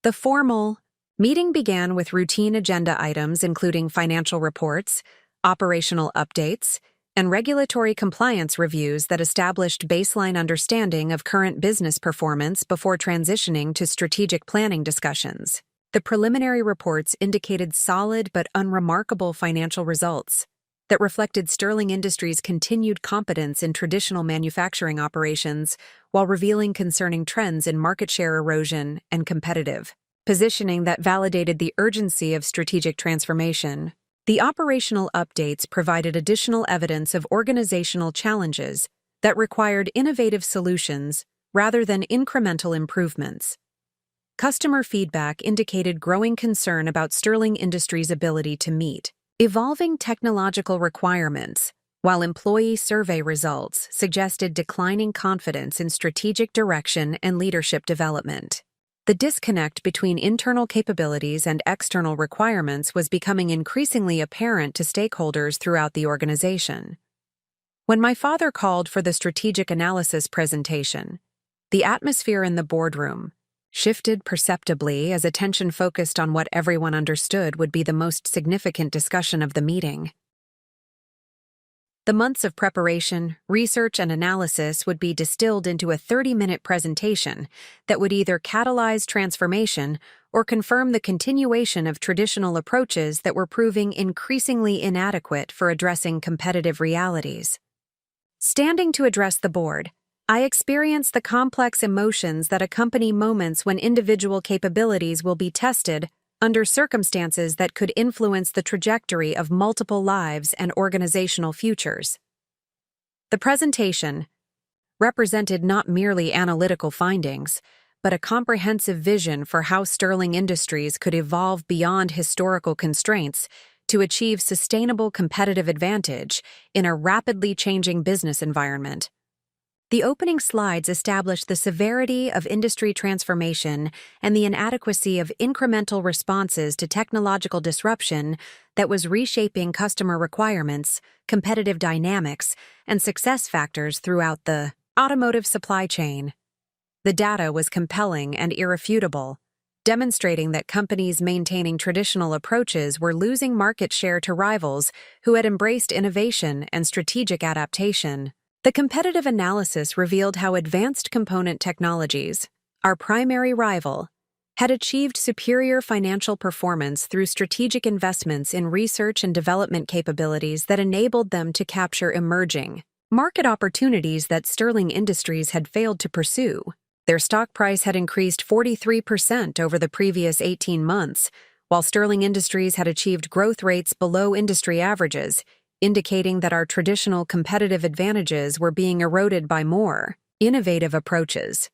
Speaker 1: The formal meeting began with routine agenda items including financial reports, operational updates, and regulatory compliance reviews that established baseline understanding of current business performance before transitioning to strategic planning discussions. The preliminary reports indicated solid but unremarkable financial results that reflected Sterling Industries' continued competence in traditional manufacturing operations while revealing concerning trends in market share erosion and competitive positioning that validated the urgency of strategic transformation. The operational updates provided additional evidence of organizational challenges that required innovative solutions rather than incremental improvements. Customer feedback indicated growing concern about Sterling Industries' ability to meet evolving technological requirements, while employee survey results suggested declining confidence in strategic direction and leadership development. The disconnect between internal capabilities and external requirements was becoming increasingly apparent to stakeholders throughout the organization. When my father called for the strategic analysis presentation, the atmosphere in the boardroom shifted perceptibly as attention focused on what everyone understood would be the most significant discussion of the meeting. The months of preparation, research, and analysis would be distilled into a 30-minute presentation that would either catalyze transformation or confirm the continuation of traditional approaches that were proving increasingly inadequate for addressing competitive realities. Standing to address the board, I experienced the complex emotions that accompany moments when individual capabilities will be tested under circumstances that could influence the trajectory of multiple lives and organizational futures. The presentation represented not merely analytical findings, but a comprehensive vision for how Sterling Industries could evolve beyond historical constraints to achieve sustainable competitive advantage in a rapidly changing business environment. The opening slides established the severity of industry transformation and the inadequacy of incremental responses to technological disruption that was reshaping customer requirements, competitive dynamics, and success factors throughout the automotive supply chain. The data was compelling and irrefutable, demonstrating that companies maintaining traditional approaches were losing market share to rivals who had embraced innovation and strategic adaptation. The competitive analysis revealed how advanced component technologies, our primary rival, had achieved superior financial performance through strategic investments in research and development capabilities that enabled them to capture emerging market opportunities that Sterling Industries had failed to pursue. Their stock price had increased 43% over the previous 18 months, while Sterling Industries had achieved growth rates below industry averages, indicating that our traditional competitive advantages were being eroded by more innovative approaches.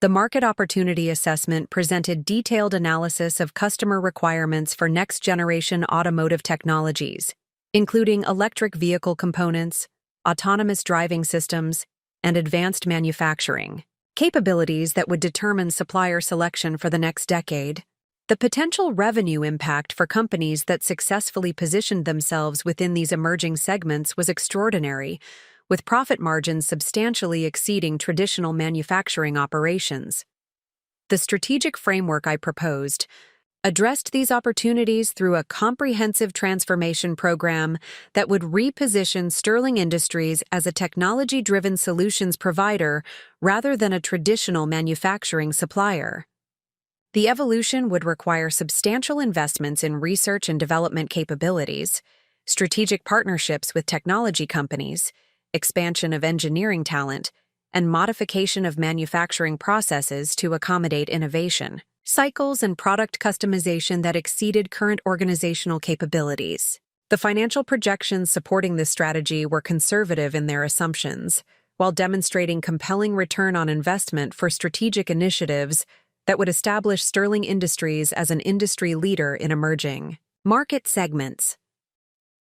Speaker 1: The market opportunity assessment presented detailed analysis of customer requirements for next-generation automotive technologies, including electric vehicle components, autonomous driving systems, and advanced manufacturing capabilities that would determine supplier selection for the next decade. The potential revenue impact for companies that successfully positioned themselves within these emerging segments was extraordinary, with profit margins substantially exceeding traditional manufacturing operations. The strategic framework I proposed addressed these opportunities through a comprehensive transformation program that would reposition Sterling Industries as a technology-driven solutions provider rather than a traditional manufacturing supplier. The evolution would require substantial investments in research and development capabilities, strategic partnerships with technology companies, expansion of engineering talent, and modification of manufacturing processes to accommodate innovation, cycles and product customization that exceeded current organizational capabilities. The financial projections supporting this strategy were conservative in their assumptions, while demonstrating compelling return on investment for strategic initiatives that would establish Sterling Industries as an industry leader in emerging market segments.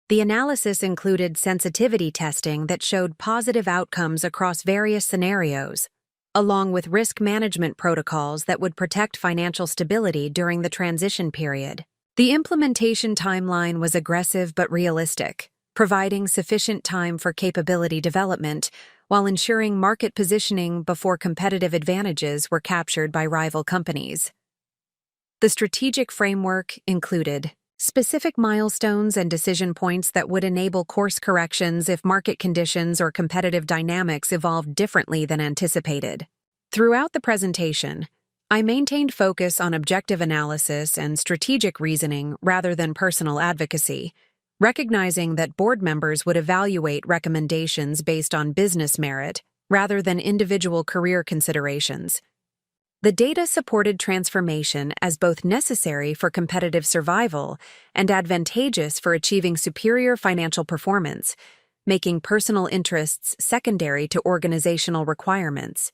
Speaker 1: The analysis included sensitivity testing that showed positive outcomes across various scenarios, along with risk management protocols that would protect financial stability during the transition period. The implementation timeline was aggressive but realistic, providing sufficient time for capability development while ensuring market positioning before competitive advantages were captured by rival companies. The strategic framework included specific milestones and decision points that would enable course corrections if market conditions or competitive dynamics evolved differently than anticipated. Throughout the presentation, I maintained focus on objective analysis and strategic reasoning rather than personal advocacy, recognizing that board members would evaluate recommendations based on business merit rather than individual career considerations. The data supported transformation as both necessary for competitive survival and advantageous for achieving superior financial performance, making personal interests secondary to organizational requirements.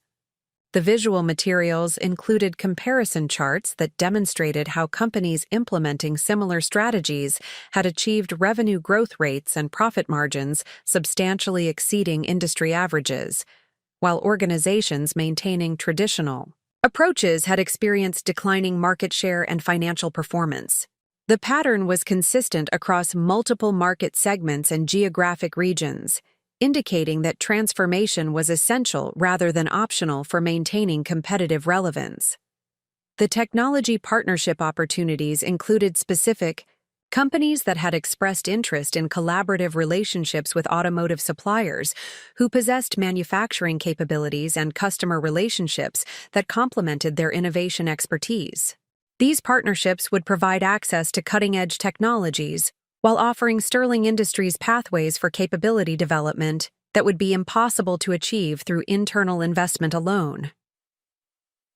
Speaker 1: The visual materials included comparison charts that demonstrated how companies implementing similar strategies had achieved revenue growth rates and profit margins substantially exceeding industry averages, while organizations maintaining traditional approaches had experienced declining market share and financial performance. The pattern was consistent across multiple market segments and geographic regions, indicating that transformation was essential rather than optional for maintaining competitive relevance. The technology partnership opportunities included specific companies that had expressed interest in collaborative relationships with automotive suppliers who possessed manufacturing capabilities and customer relationships that complemented their innovation expertise. These partnerships would provide access to cutting-edge technologies while offering Sterling Industries pathways for capability development that would be impossible to achieve through internal investment alone.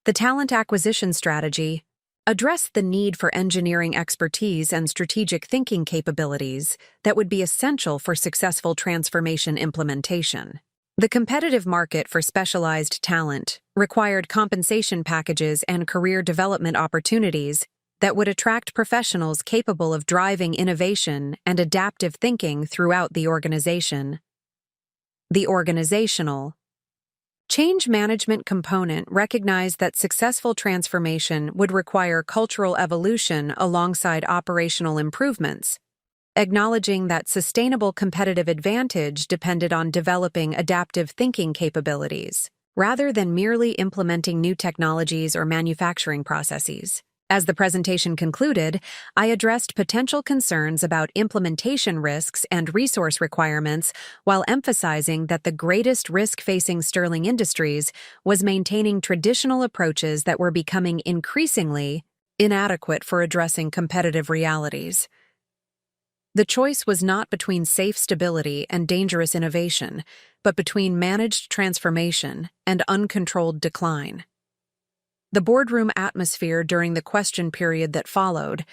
Speaker 1: The talent acquisition strategy addressed the need for engineering expertise and strategic thinking capabilities that would be essential for successful transformation implementation. The competitive market for specialized talent required compensation packages and career development opportunities that would attract professionals capable of driving innovation and adaptive thinking throughout the organization. The organizational change management component recognized that successful transformation would require cultural evolution alongside operational improvements, acknowledging that sustainable competitive advantage depended on developing adaptive thinking capabilities, rather than merely implementing new technologies or manufacturing processes. As the presentation concluded, I addressed potential concerns about implementation risks and resource requirements while emphasizing that the greatest risk facing Sterling Industries was maintaining traditional approaches that were becoming increasingly inadequate for addressing competitive realities. The choice was not between safe stability and dangerous innovation, but between managed transformation and uncontrolled decline. The boardroom atmosphere during the question period that followed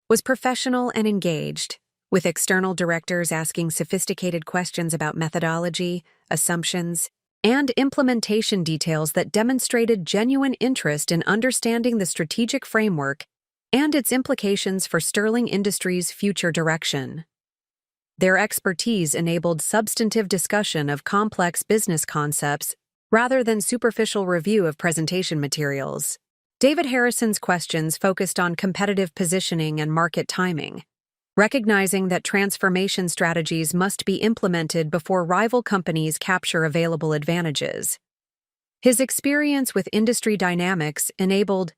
Speaker 1: was professional and engaged, with external directors asking sophisticated questions about methodology, assumptions, and implementation details that demonstrated genuine interest in understanding the strategic framework and its implications for Sterling Industries' future direction. Their expertise enabled substantive discussion of complex business concepts rather than superficial review of presentation materials. David Harrison's questions focused on competitive positioning and market timing, recognizing that transformation strategies must be implemented before rival companies capture available advantages. His experience with industry dynamics enabled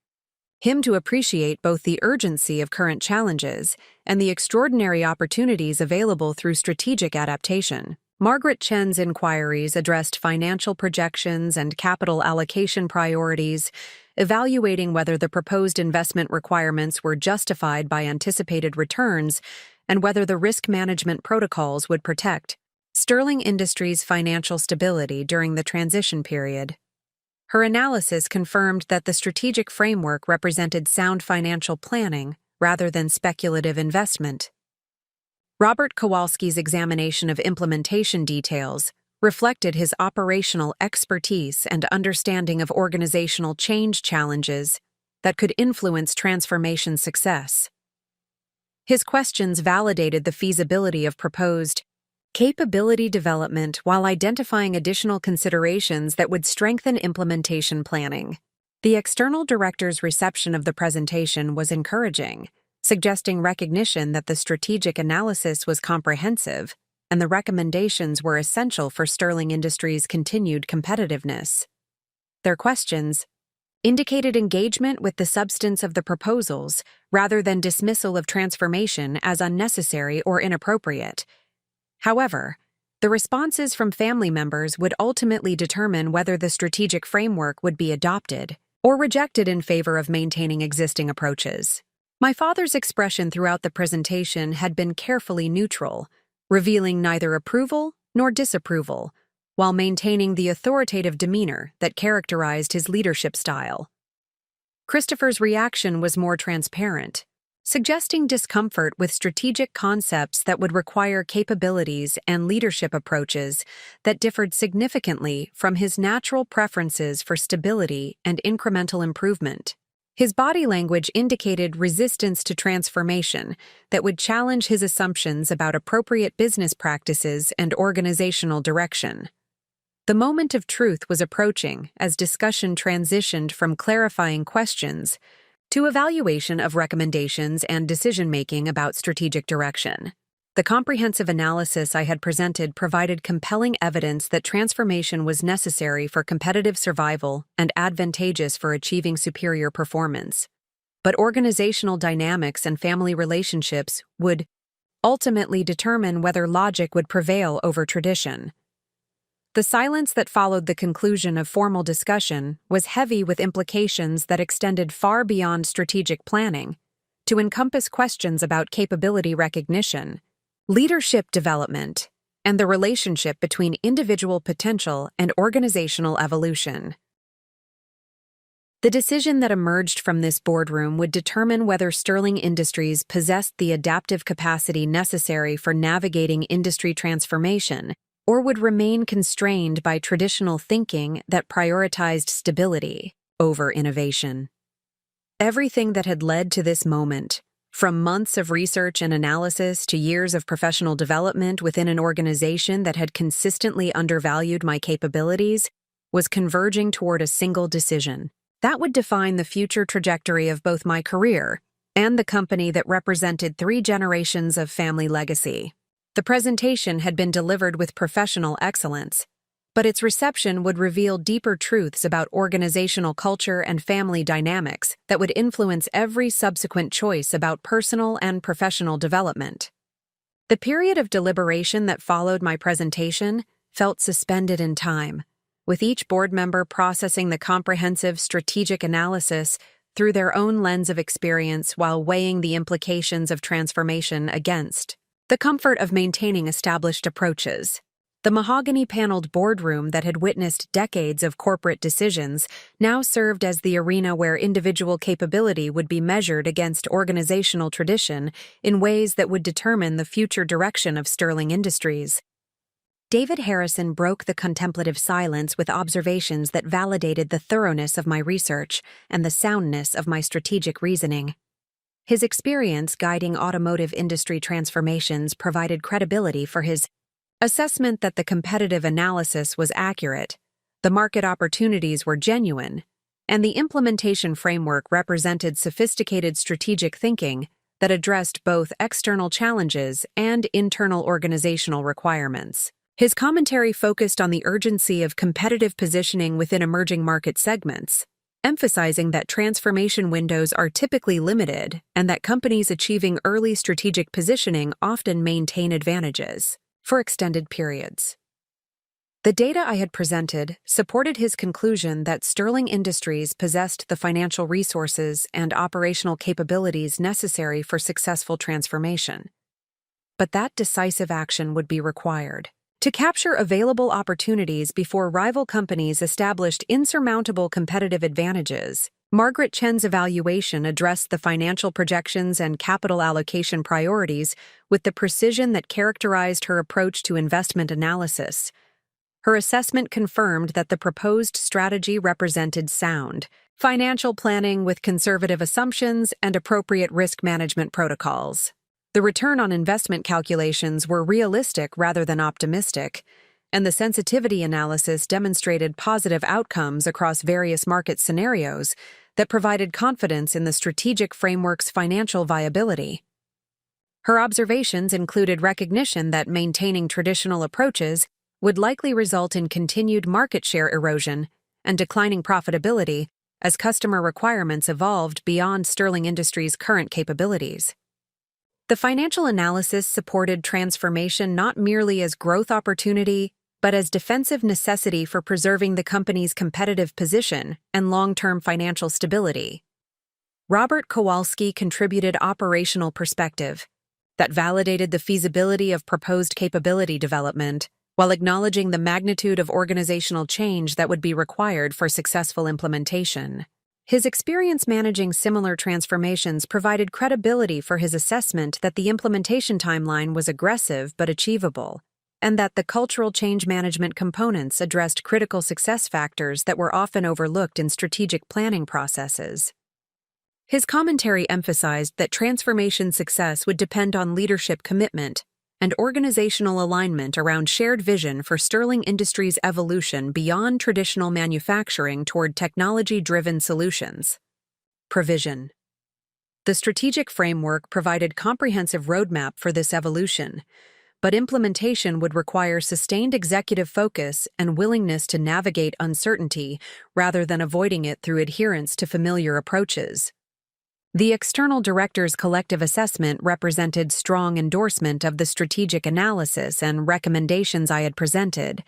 Speaker 1: him to appreciate both the urgency of current challenges and the extraordinary opportunities available through strategic adaptation. Margaret Chen's inquiries addressed financial projections and capital allocation priorities, evaluating whether the proposed investment requirements were justified by anticipated returns and whether the risk management protocols would protect Sterling Industries' financial stability during the transition period. Her analysis confirmed that the strategic framework represented sound financial planning rather than speculative investment. Robert Kowalski's examination of implementation details reflected his operational expertise and understanding of organizational change challenges that could influence transformation success. His questions validated the feasibility of proposed capability development while identifying additional considerations that would strengthen implementation planning. The external director's reception of the presentation was encouraging, suggesting recognition that the strategic analysis was comprehensive and the recommendations were essential for Sterling Industries' continued competitiveness. Their questions indicated engagement with the substance of the proposals rather than dismissal of transformation as unnecessary or inappropriate. However, the responses from family members would ultimately determine whether the strategic framework would be adopted or rejected in favor of maintaining existing approaches. My father's expression throughout the presentation had been carefully neutral, revealing neither approval nor disapproval, while maintaining the authoritative demeanor that characterized his leadership style. Christopher's reaction was more transparent, suggesting discomfort with strategic concepts that would require capabilities and leadership approaches that differed significantly from his natural preferences for stability and incremental improvement. His body language indicated resistance to transformation that would challenge his assumptions about appropriate business practices and organizational direction. The moment of truth was approaching as discussion transitioned from clarifying questions to evaluation of recommendations and decision-making about strategic direction. The comprehensive analysis I had presented provided compelling evidence that transformation was necessary for competitive survival and advantageous for achieving superior performance. But organizational dynamics and family relationships would ultimately determine whether logic would prevail over tradition. The silence that followed the conclusion of formal discussion was heavy with implications that extended far beyond strategic planning to encompass questions about capability recognition, leadership development, and the relationship between individual potential and organizational evolution. The decision that emerged from this boardroom would determine whether Sterling Industries possessed the adaptive capacity necessary for navigating industry transformation or would remain constrained by traditional thinking that prioritized stability over innovation. Everything that had led to this moment, from months of research and analysis to years of professional development within an organization that had consistently undervalued my capabilities, was converging toward a single decision. That would define the future trajectory of both my career and the company that represented 3 generations of family legacy. The presentation had been delivered with professional excellence, but its reception would reveal deeper truths about organizational culture and family dynamics that would influence every subsequent choice about personal and professional development. The period of deliberation that followed my presentation felt suspended in time, with each board member processing the comprehensive strategic analysis through their own lens of experience while weighing the implications of transformation against the comfort of maintaining established approaches. The mahogany-paneled boardroom that had witnessed decades of corporate decisions now served as the arena where individual capability would be measured against organizational tradition in ways that would determine the future direction of Sterling Industries. David Harrison broke the contemplative silence with observations that validated the thoroughness of my research and the soundness of my strategic reasoning. His experience guiding automotive industry transformations provided credibility for his assessment that the competitive analysis was accurate, the market opportunities were genuine, and the implementation framework represented sophisticated strategic thinking that addressed both external challenges and internal organizational requirements. His commentary focused on the urgency of competitive positioning within emerging market segments, emphasizing that transformation windows are typically limited and that companies achieving early strategic positioning often maintain advantages for extended periods. The data I had presented supported his conclusion that Sterling Industries possessed the financial resources and operational capabilities necessary for successful transformation. But that decisive action would be required. To capture available opportunities before rival companies established insurmountable competitive advantages, Margaret Chen's evaluation addressed the financial projections and capital allocation priorities with the precision that characterized her approach to investment analysis. Her assessment confirmed that the proposed strategy represented sound financial planning with conservative assumptions and appropriate risk management protocols. The return on investment calculations were realistic rather than optimistic, and the sensitivity analysis demonstrated positive outcomes across various market scenarios that provided confidence in the strategic framework's financial viability. Her observations included recognition that maintaining traditional approaches would likely result in continued market share erosion and declining profitability as customer requirements evolved beyond Sterling Industries' current capabilities. The financial analysis supported transformation not merely as growth opportunity, but as defensive necessity for preserving the company's competitive position and long-term financial stability. Robert Kowalski contributed operational perspective that validated the feasibility of proposed capability development while acknowledging the magnitude of organizational change that would be required for successful implementation. His experience managing similar transformations provided credibility for his assessment that the implementation timeline was aggressive but achievable, and that the cultural change management components addressed critical success factors that were often overlooked in strategic planning processes. His commentary emphasized that transformation success would depend on leadership commitment and organizational alignment around shared vision for Sterling Industries' evolution beyond traditional manufacturing toward technology-driven solutions. Provision. The strategic framework provided comprehensive roadmap for this evolution, but implementation would require sustained executive focus and willingness to navigate uncertainty rather than avoiding it through adherence to familiar approaches. The external director's collective assessment represented strong endorsement of the strategic analysis and recommendations I had presented,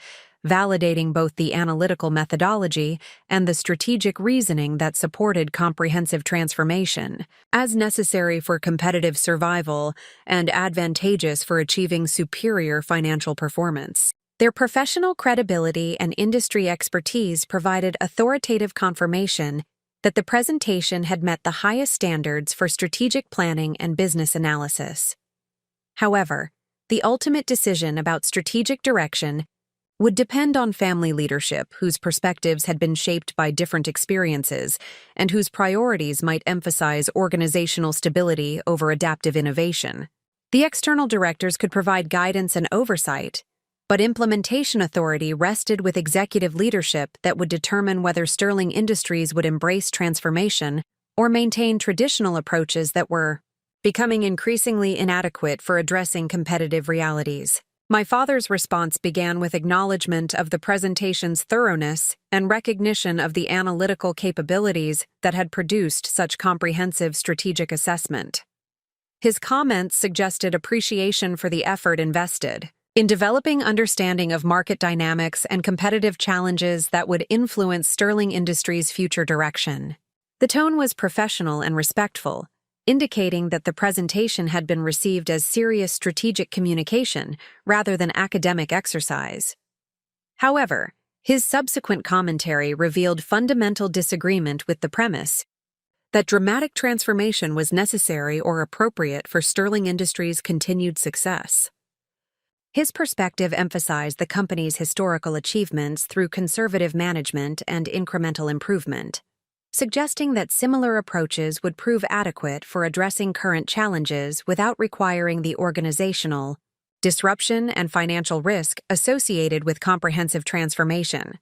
Speaker 1: validating both the analytical methodology and the strategic reasoning that supported comprehensive transformation, as necessary for competitive survival and advantageous for achieving superior financial performance. Their professional credibility and industry expertise provided authoritative confirmation that the presentation had met the highest standards for strategic planning and business analysis. However, the ultimate decision about strategic direction would depend on family leadership whose perspectives had been shaped by different experiences and whose priorities might emphasize organizational stability over adaptive innovation. The external directors could provide guidance and oversight, but implementation authority rested with executive leadership that would determine whether Sterling Industries would embrace transformation or maintain traditional approaches that were becoming increasingly inadequate for addressing competitive realities. My father's response began with acknowledgement of the presentation's thoroughness and recognition of the analytical capabilities that had produced such comprehensive strategic assessment. His comments suggested appreciation for the effort invested in developing understanding of market dynamics and competitive challenges that would influence Sterling Industries' future direction. The tone was professional and respectful, indicating that the presentation had been received as serious strategic communication rather than academic exercise. However, his subsequent commentary revealed fundamental disagreement with the premise that dramatic transformation was necessary or appropriate for Sterling Industries' continued success. His perspective emphasized the company's historical achievements through conservative management and incremental improvement, suggesting that similar approaches would prove adequate for addressing current challenges without requiring the organizational disruption and financial risk associated with comprehensive transformation.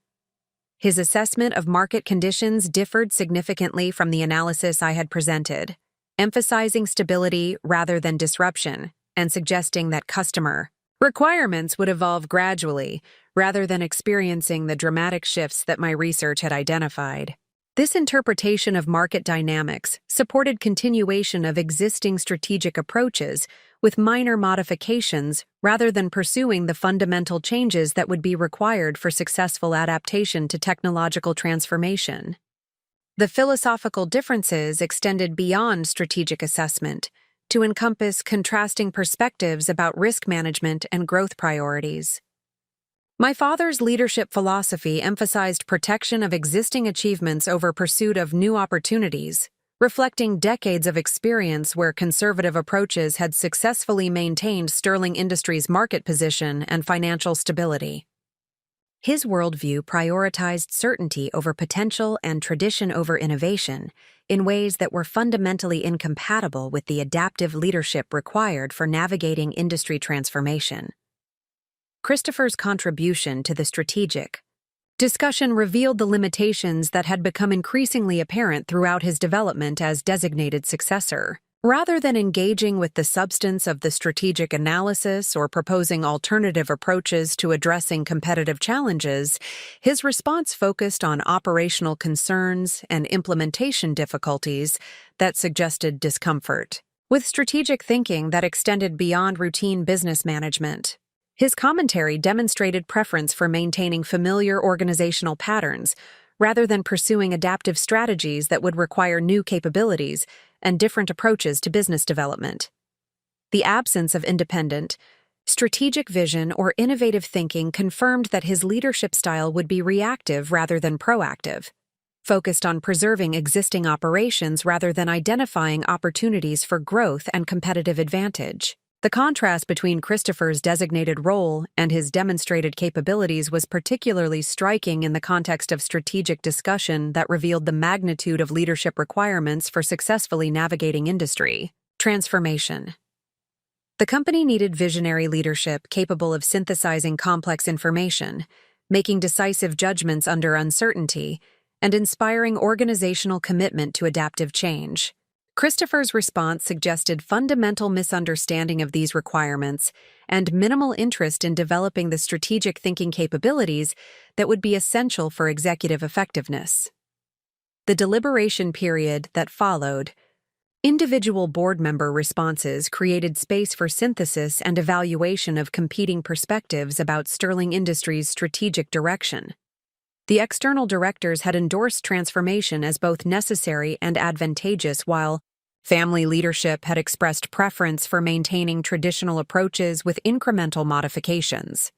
Speaker 1: His assessment of market conditions differed significantly from the analysis I had presented, emphasizing stability rather than disruption and suggesting that customer requirements would evolve gradually rather than experiencing the dramatic shifts that my research had identified. This interpretation of market dynamics supported continuation of existing strategic approaches with minor modifications rather than pursuing the fundamental changes that would be required for successful adaptation to technological transformation. The philosophical differences extended beyond strategic assessment to encompass contrasting perspectives about risk management and growth priorities. My father's leadership philosophy emphasized protection of existing achievements over pursuit of new opportunities, reflecting decades of experience where conservative approaches had successfully maintained Sterling Industries' market position and financial stability. His worldview prioritized certainty over potential and tradition over innovation in ways that were fundamentally incompatible with the adaptive leadership required for navigating industry transformation. Christopher's contribution to the strategic discussion revealed the limitations that had become increasingly apparent throughout his development as designated successor. Rather than engaging with the substance of the strategic analysis or proposing alternative approaches to addressing competitive challenges, his response focused on operational concerns and implementation difficulties that suggested discomfort, with strategic thinking that extended beyond routine business management. His commentary demonstrated preference for maintaining familiar organizational patterns rather than pursuing adaptive strategies that would require new capabilities and different approaches to business development. The absence of independent, strategic vision or innovative thinking confirmed that his leadership style would be reactive rather than proactive, focused on preserving existing operations rather than identifying opportunities for growth and competitive advantage. The contrast between Christopher's designated role and his demonstrated capabilities was particularly striking in the context of strategic discussion that revealed the magnitude of leadership requirements for successfully navigating industry transformation. The company needed visionary leadership capable of synthesizing complex information, making decisive judgments under uncertainty, and inspiring organizational commitment to adaptive change. Christopher's response suggested fundamental misunderstanding of these requirements and minimal interest in developing the strategic thinking capabilities that would be essential for executive effectiveness. The deliberation period that followed, individual board member responses created space for synthesis and evaluation of competing perspectives about Sterling Industries' strategic direction. The external directors had endorsed transformation as both necessary and advantageous, while family leadership had expressed preference for maintaining traditional approaches with incremental modifications.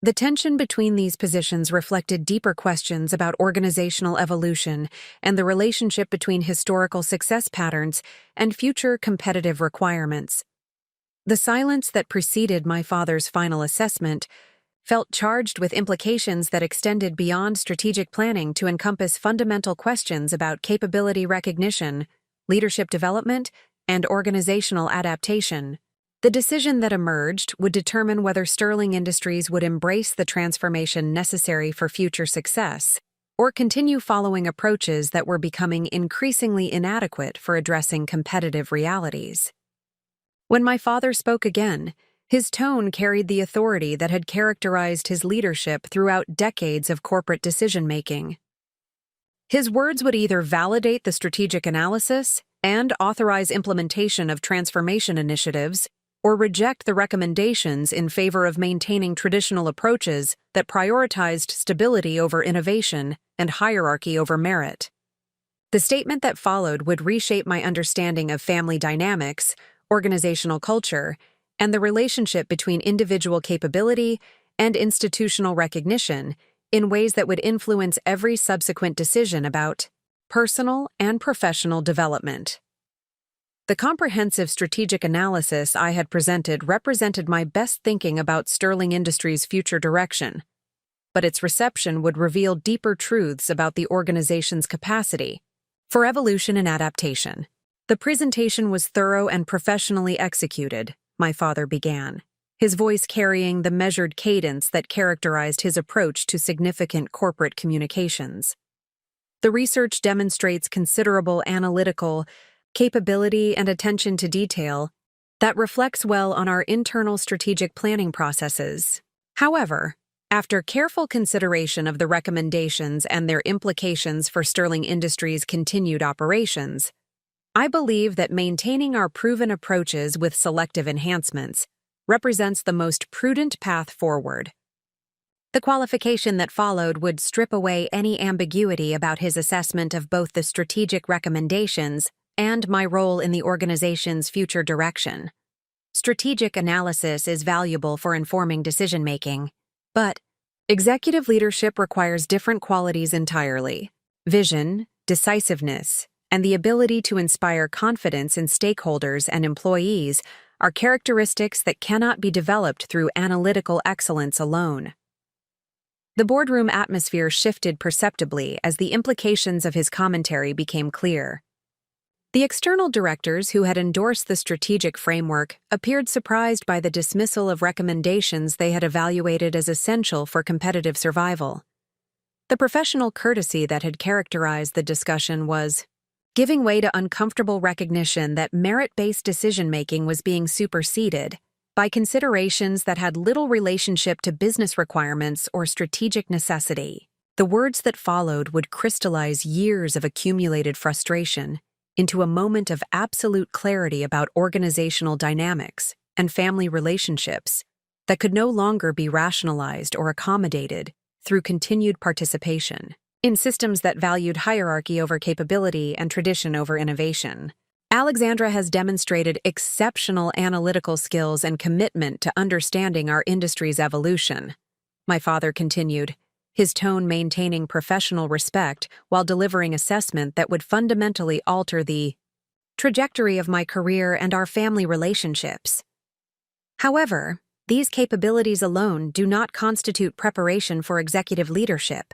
Speaker 1: The tension between these positions reflected deeper questions about organizational evolution and the relationship between historical success patterns and future competitive requirements. The silence that preceded my father's final assessment felt charged with implications that extended beyond strategic planning to encompass fundamental questions about capability recognition, leadership development, and organizational adaptation. The decision that emerged would determine whether Sterling Industries would embrace the transformation necessary for future success, or continue following approaches that were becoming increasingly inadequate for addressing competitive realities. When my father spoke again, his tone carried the authority that had characterized his leadership throughout decades of corporate decision-making. His words would either validate the strategic analysis and authorize implementation of transformation initiatives, or reject the recommendations in favor of maintaining traditional approaches that prioritized stability over innovation and hierarchy over merit. The statement that followed would reshape my understanding of family dynamics, organizational culture, and the relationship between individual capability and institutional recognition in ways that would influence every subsequent decision about personal and professional development. The comprehensive strategic analysis I had presented represented my best thinking about Sterling Industries' future direction, but its reception would reveal deeper truths about the organization's capacity for evolution and adaptation. The presentation was thorough and professionally executed, my father began, his voice carrying the measured cadence that characterized his approach to significant corporate communications. The research demonstrates considerable analytical capability and attention to detail that reflects well on our internal strategic planning processes. However, after careful consideration of the recommendations and their implications for Sterling Industries' continued operations, I believe that maintaining our proven approaches with selective enhancements represents the most prudent path forward. The qualification that followed would strip away any ambiguity about his assessment of both the strategic recommendations and my role in the organization's future direction. Strategic analysis is valuable for informing decision-making, but executive leadership requires different qualities entirely: vision, decisiveness, and the ability to inspire confidence in stakeholders and employees are characteristics that cannot be developed through analytical excellence alone. The boardroom atmosphere shifted perceptibly as the implications of his commentary became clear. The external directors who had endorsed the strategic framework appeared surprised by the dismissal of recommendations they had evaluated as essential for competitive survival. The professional courtesy that had characterized the discussion was giving way to uncomfortable recognition that merit-based decision-making was being superseded by considerations that had little relationship to business requirements or strategic necessity. The words that followed would crystallize years of accumulated frustration into a moment of absolute clarity about organizational dynamics and family relationships that could no longer be rationalized or accommodated through continued participation in systems that valued hierarchy over capability and tradition over innovation. Alexandra has demonstrated exceptional analytical skills and commitment to understanding our industry's evolution, my father continued, his tone maintaining professional respect while delivering assessment that would fundamentally alter the trajectory of my career and our family relationships. However, these capabilities alone do not constitute preparation for executive leadership.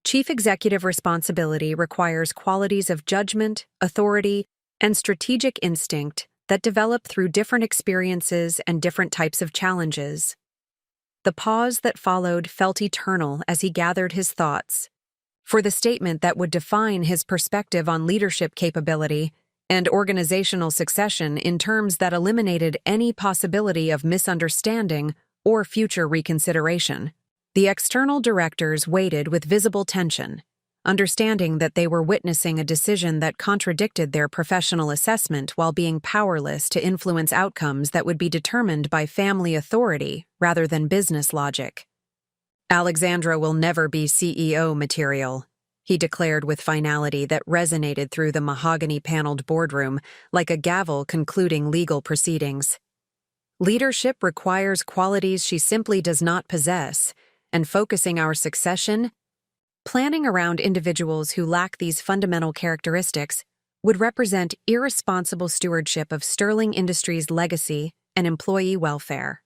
Speaker 1: Chief executive responsibility requires qualities of judgment, authority, and strategic instinct that develop through different experiences and different types of challenges. The pause that followed felt eternal as he gathered his thoughts. For the statement that would define his perspective on leadership capability and organizational succession in terms that eliminated any possibility of misunderstanding or future reconsideration. The external directors waited with visible tension, understanding that they were witnessing a decision that contradicted their professional assessment while being powerless to influence outcomes that would be determined by family authority rather than business logic. Alexandra will never be CEO material, he declared with finality that resonated through the mahogany-paneled boardroom like a gavel concluding legal proceedings. Leadership requires qualities she simply does not possess, and focusing our succession, planning around individuals who lack these fundamental characteristics would represent irresponsible stewardship of Sterling Industries' legacy and employee welfare.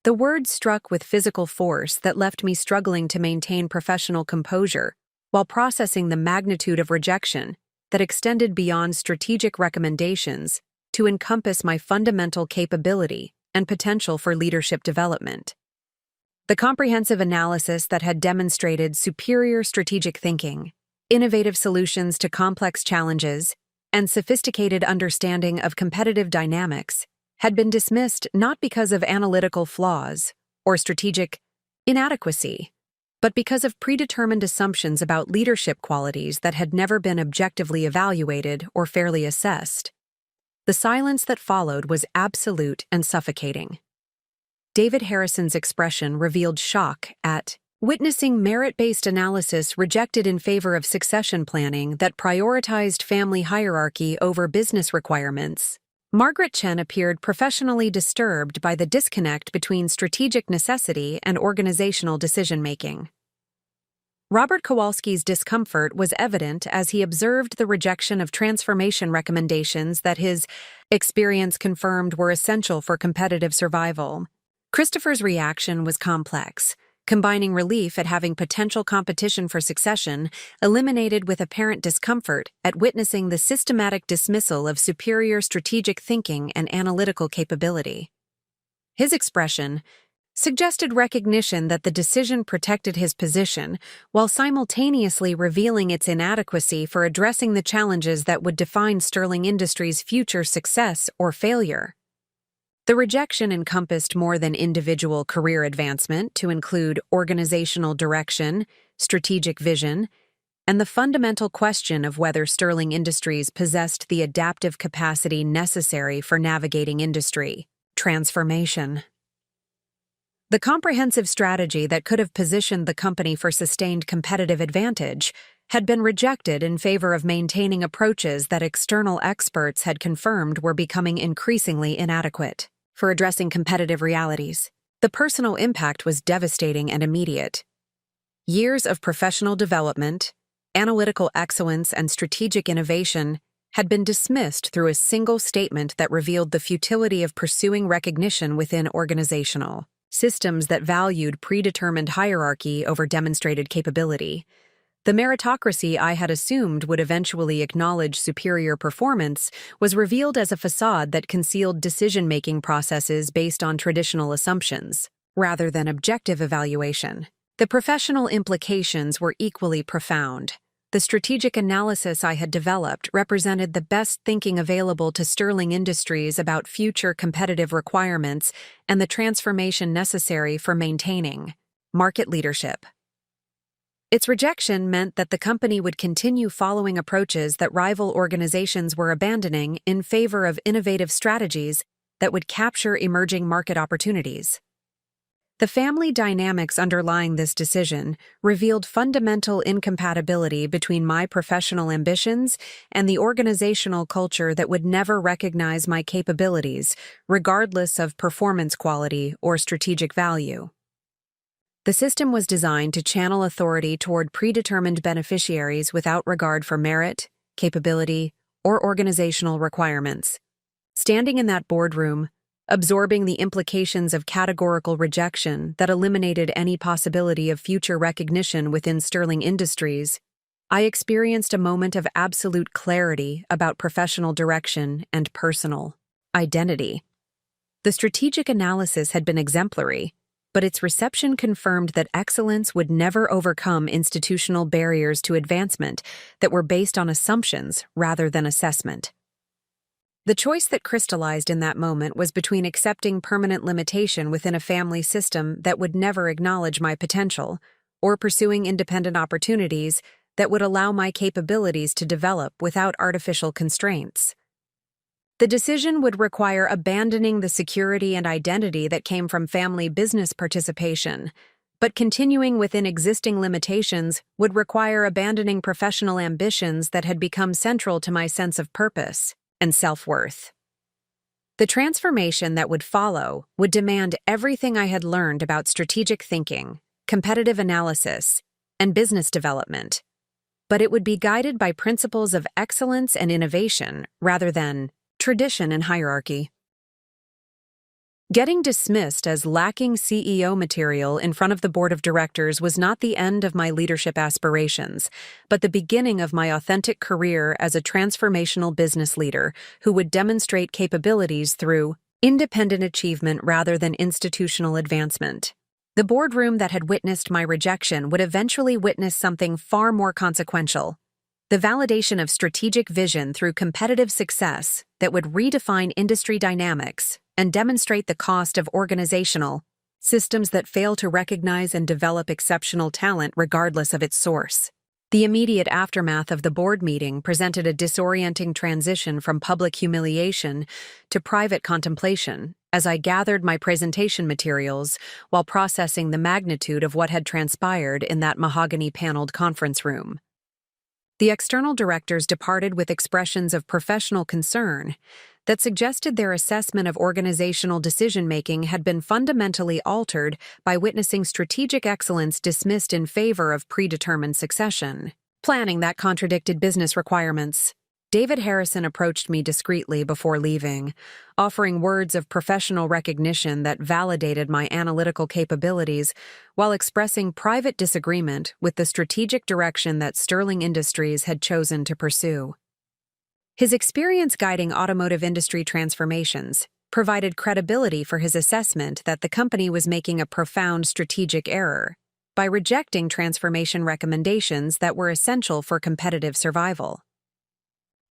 Speaker 1: The words struck with physical force that left me struggling to maintain professional composure while processing the magnitude of rejection that extended beyond strategic recommendations to encompass my fundamental capability and potential for leadership development. The comprehensive analysis that had demonstrated superior strategic thinking, innovative solutions to complex challenges, and sophisticated understanding of competitive dynamics had been dismissed not because of analytical flaws or strategic inadequacy, but because of predetermined assumptions about leadership qualities that had never been objectively evaluated or fairly assessed. The silence that followed was absolute and suffocating. David Harrison's expression revealed shock at witnessing merit-based analysis rejected in favor of succession planning that prioritized family hierarchy over business requirements. Margaret Chen appeared professionally disturbed by the disconnect between strategic necessity and organizational decision-making. Robert Kowalski's discomfort was evident as he observed the rejection of transformation recommendations that his experience confirmed were essential for competitive survival. Christopher's reaction was complex, combining relief at having potential competition for succession eliminated with apparent discomfort at witnessing the systematic dismissal of superior strategic thinking and analytical capability. His expression suggested recognition that the decision protected his position while simultaneously revealing its inadequacy for addressing the challenges that would define Sterling Industries' future success or failure. The rejection encompassed more than individual career advancement to include organizational direction, strategic vision, and the fundamental question of whether Sterling Industries possessed the adaptive capacity necessary for navigating industry transformation. The comprehensive strategy that could have positioned the company for sustained competitive advantage had been rejected in favor of maintaining approaches that external experts had confirmed were becoming increasingly inadequate for addressing competitive realities. The personal impact was devastating and immediate. Years of professional development, analytical excellence, and strategic innovation had been dismissed through a single statement that revealed the futility of pursuing recognition within organizational systems that valued predetermined hierarchy over demonstrated capability. The meritocracy I had assumed would eventually acknowledge superior performance was revealed as a facade that concealed decision-making processes based on traditional assumptions, rather than objective evaluation. The professional implications were equally profound. The strategic analysis I had developed represented the best thinking available to Sterling Industries about future competitive requirements and the transformation necessary for maintaining market leadership. Its rejection meant that the company would continue following approaches that rival organizations were abandoning in favor of innovative strategies that would capture emerging market opportunities. The family dynamics underlying this decision revealed fundamental incompatibility between my professional ambitions and the organizational culture that would never recognize my capabilities, regardless of performance quality or strategic value. The system was designed to channel authority toward predetermined beneficiaries without regard for merit, capability, or organizational requirements. Standing in that boardroom, absorbing the implications of categorical rejection that eliminated any possibility of future recognition within Sterling Industries, I experienced a moment of absolute clarity about professional direction and personal identity. The strategic analysis had been exemplary, but its reception confirmed that excellence would never overcome institutional barriers to advancement that were based on assumptions rather than assessment. The choice that crystallized in that moment was between accepting permanent limitation within a family system that would never acknowledge my potential, or pursuing independent opportunities that would allow my capabilities to develop without artificial constraints. The decision would require abandoning the security and identity that came from family business participation, but continuing within existing limitations would require abandoning professional ambitions that had become central to my sense of purpose and self-worth. The transformation that would follow would demand everything I had learned about strategic thinking, competitive analysis, and business development, but it would be guided by principles of excellence and innovation rather than tradition and hierarchy. Getting dismissed as lacking CEO material in front of the board of directors was not the end of my leadership aspirations, but the beginning of my authentic career as a transformational business leader who would demonstrate capabilities through independent achievement rather than institutional advancement. The boardroom that had witnessed my rejection would eventually witness something far more consequential: the validation of strategic vision through competitive success that would redefine industry dynamics and demonstrate the cost of organizational systems that fail to recognize and develop exceptional talent regardless of its source. The immediate aftermath of the board meeting presented a disorienting transition from public humiliation to private contemplation as I gathered my presentation materials while processing the magnitude of what had transpired in that mahogany-paneled conference room. The external directors departed with expressions of professional concern that suggested their assessment of organizational decision-making had been fundamentally altered by witnessing strategic excellence dismissed in favor of predetermined succession planning that contradicted business requirements. David Harrison approached me discreetly before leaving, offering words of professional recognition that validated my analytical capabilities while expressing private disagreement with the strategic direction that Sterling Industries had chosen to pursue. His experience guiding automotive industry transformations provided credibility for his assessment that the company was making a profound strategic error by rejecting transformation recommendations that were essential for competitive survival.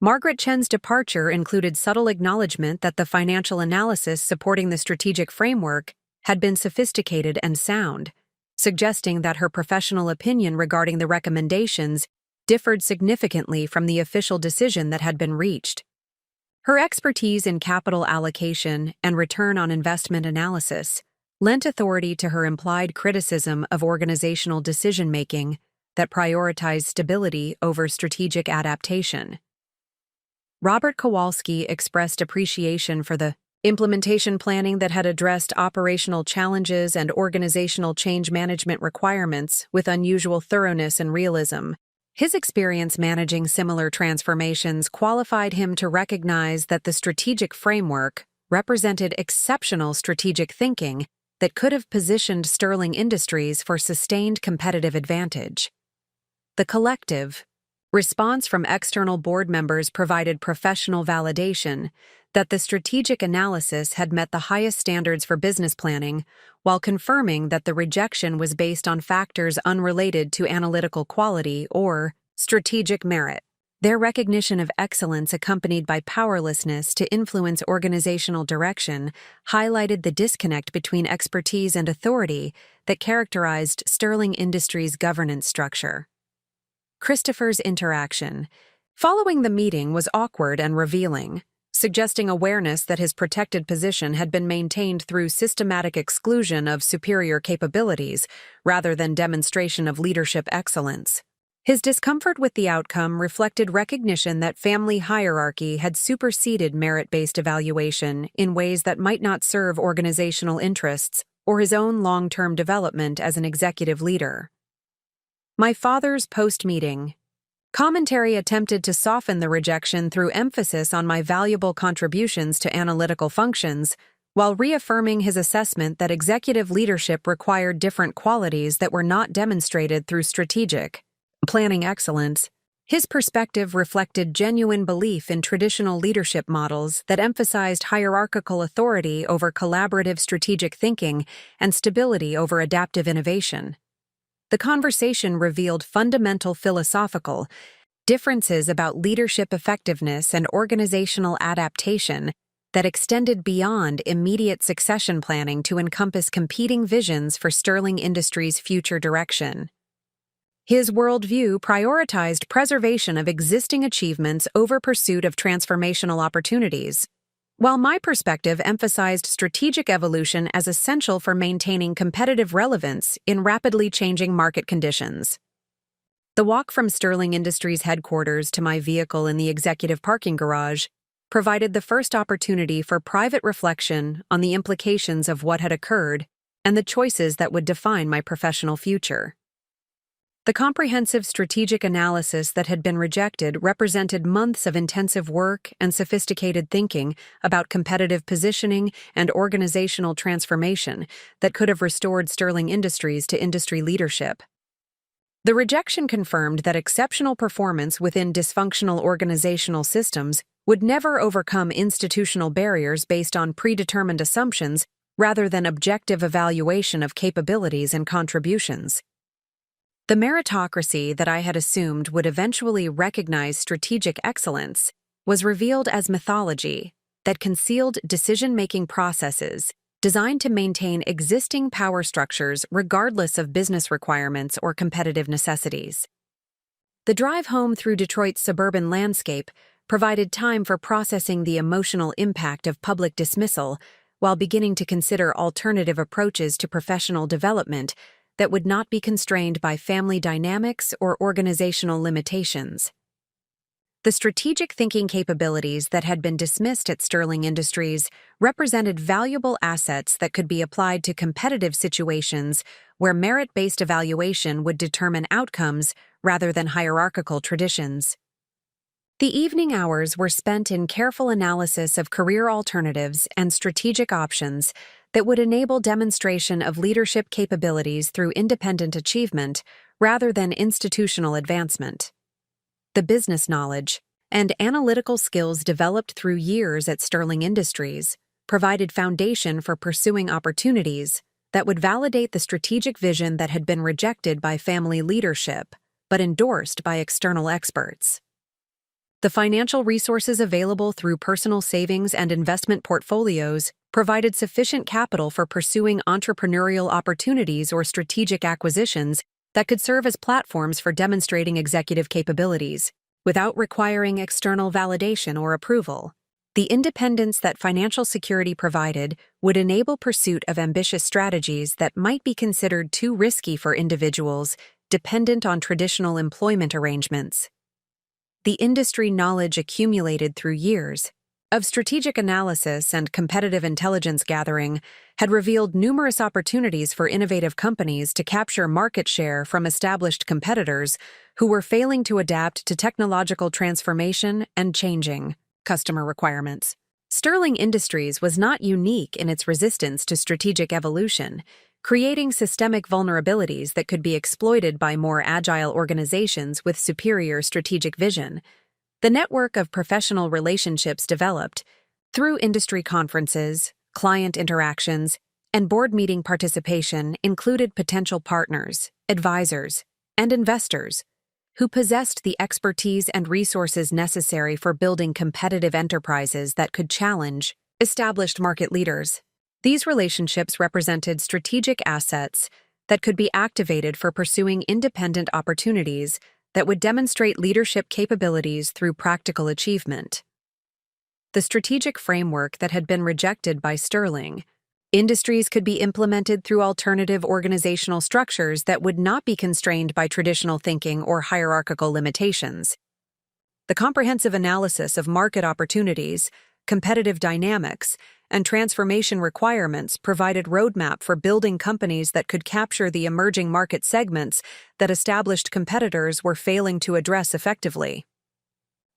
Speaker 1: Margaret Chen's departure included subtle acknowledgement that the financial analysis supporting the strategic framework had been sophisticated and sound, suggesting that her professional opinion regarding the recommendations differed significantly from the official decision that had been reached. Her expertise in capital allocation and return on investment analysis lent authority to her implied criticism of organizational decision-making that prioritized stability over strategic adaptation. Robert Kowalski expressed appreciation for the implementation planning that had addressed operational challenges and organizational change management requirements with unusual thoroughness and realism. His experience managing similar transformations qualified him to recognize that the strategic framework represented exceptional strategic thinking that could have positioned Sterling Industries for sustained competitive advantage. The collective response from external board members provided professional validation that the strategic analysis had met the highest standards for business planning, while confirming that the rejection was based on factors unrelated to analytical quality or Strategic merit. Their recognition of excellence accompanied by powerlessness to influence organizational direction highlighted the disconnect between expertise and authority that characterized Sterling Industries' governance structure. Christopher's interaction. Following the meeting was awkward and revealing, suggesting awareness that his protected position had been maintained through systematic exclusion of superior capabilities rather than demonstration of leadership excellence. His discomfort with the outcome reflected recognition that family hierarchy had superseded merit-based evaluation in ways that might not serve organizational interests or his own long-term development as an executive leader. My father's post-meeting. Commentary attempted to soften the rejection through emphasis on my valuable contributions to analytical functions, while reaffirming his assessment that executive leadership required different qualities that were not demonstrated through strategic planning excellence. His perspective reflected genuine belief in traditional leadership models that emphasized hierarchical authority over collaborative strategic thinking and stability over adaptive innovation. The conversation revealed fundamental philosophical differences about leadership effectiveness and organizational adaptation that extended beyond immediate succession planning to encompass competing visions for Sterling Industries' future direction. His worldview prioritized preservation of existing achievements over pursuit of transformational opportunities, while my perspective emphasized strategic evolution as essential for maintaining competitive relevance in rapidly changing market conditions. The walk from Sterling Industries headquarters to my vehicle in the executive parking garage provided the first opportunity for private reflection on the implications of what had occurred and the choices that would define my professional future. The comprehensive strategic analysis that had been rejected represented months of intensive work and sophisticated thinking about competitive positioning and organizational transformation that could have restored Sterling Industries to industry leadership. The rejection confirmed that exceptional performance within dysfunctional organizational systems would never overcome institutional barriers based on predetermined assumptions rather than objective evaluation of capabilities and contributions. The meritocracy that I had assumed would eventually recognize strategic excellence was revealed as mythology that concealed decision-making processes designed to maintain existing power structures regardless of business requirements or competitive necessities. The drive home through Detroit's suburban landscape provided time for processing the emotional impact of public dismissal while beginning to consider alternative approaches to professional development that would not be constrained by family dynamics or organizational limitations. The strategic thinking capabilities that had been dismissed at Sterling Industries represented valuable assets that could be applied to competitive situations where merit-based evaluation would determine outcomes rather than hierarchical traditions. The evening hours were spent in careful analysis of career alternatives and strategic options that would enable demonstration of leadership capabilities through independent achievement rather than institutional advancement. The business knowledge and analytical skills developed through years at Sterling Industries provided foundation for pursuing opportunities that would validate the strategic vision that had been rejected by family leadership but endorsed by external experts. The financial resources available through personal savings and investment portfolios provided sufficient capital for pursuing entrepreneurial opportunities or strategic acquisitions that could serve as platforms for demonstrating executive capabilities, without requiring external validation or approval. The independence that financial security provided would enable pursuit of ambitious strategies that might be considered too risky for individuals dependent on traditional employment arrangements. The industry knowledge accumulated through years of strategic analysis and competitive intelligence gathering had revealed numerous opportunities for innovative companies to capture market share from established competitors who were failing to adapt to technological transformation and changing customer requirements. Sterling Industries was not unique in its resistance to strategic evolution, creating systemic vulnerabilities that could be exploited by more agile organizations with superior strategic vision. The network of professional relationships developed through industry conferences, client interactions, and board meeting participation included potential partners, advisors, and investors who possessed the expertise and resources necessary for building competitive enterprises that could challenge established market leaders. These relationships represented strategic assets that could be activated for pursuing independent opportunities that would demonstrate leadership capabilities through practical achievement. The strategic framework that had been rejected by Sterling. Industries could be implemented through alternative organizational structures that would not be constrained by traditional thinking or hierarchical limitations. The comprehensive analysis of market opportunities, competitive dynamics, and transformation requirements provided roadmap for building companies that could capture the emerging market segments that established competitors were failing to address effectively.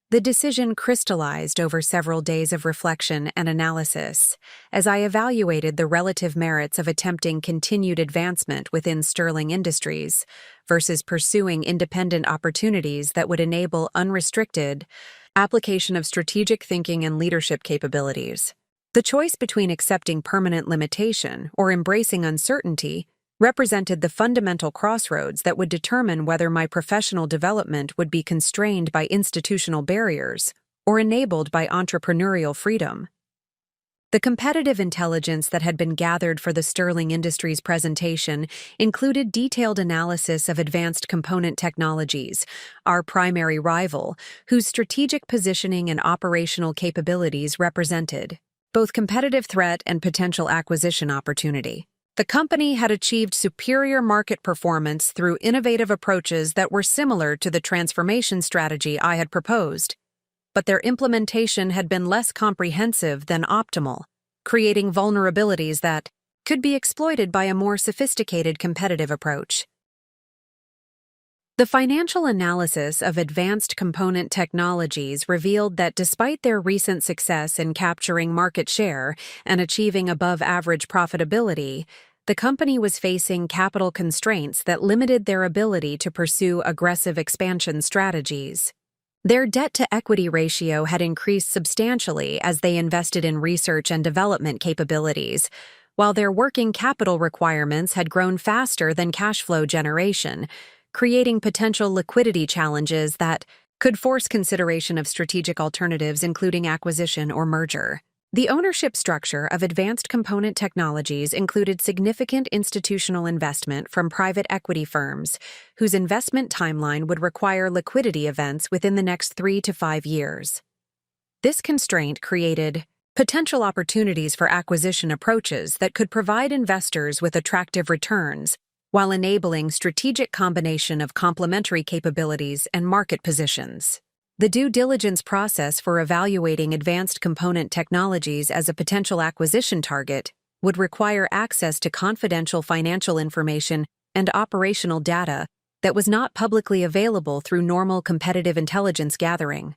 Speaker 1: The decision crystallized over several days of reflection and analysis as I evaluated the relative merits of attempting continued advancement within Sterling Industries versus pursuing independent opportunities that would enable unrestricted application of strategic thinking and leadership capabilities. The choice between accepting permanent limitation or embracing uncertainty represented the fundamental crossroads that would determine whether my professional development would be constrained by institutional barriers or enabled by entrepreneurial freedom. The competitive intelligence that had been gathered for the Sterling Industries presentation included detailed analysis of advanced component technologies, our primary rival, whose strategic positioning and operational capabilities represented both competitive threat and potential acquisition opportunity. The company had achieved superior market performance through innovative approaches that were similar to the transformation strategy I had proposed, but their implementation had been less comprehensive than optimal, creating vulnerabilities that could be exploited by a more sophisticated competitive approach. The financial analysis of advanced component technologies revealed that despite their recent success in capturing market share and achieving above-average profitability, the company was facing capital constraints that limited their ability to pursue aggressive expansion strategies. Their debt-to-equity ratio had increased substantially as they invested in research and development capabilities, while their working capital requirements had grown faster than cash flow generation, creating potential liquidity challenges that could force consideration of strategic alternatives including acquisition or merger. The ownership structure of advanced component technologies included significant institutional investment from private equity firms, whose investment timeline would require liquidity events within the next 3 to 5 years. This constraint created potential opportunities for acquisition approaches that could provide investors with attractive returns, while enabling strategic combination of complementary capabilities and market positions. The due diligence process for evaluating advanced component technologies as a potential acquisition target would require access to confidential financial information and operational data that was not publicly available through normal competitive intelligence gathering.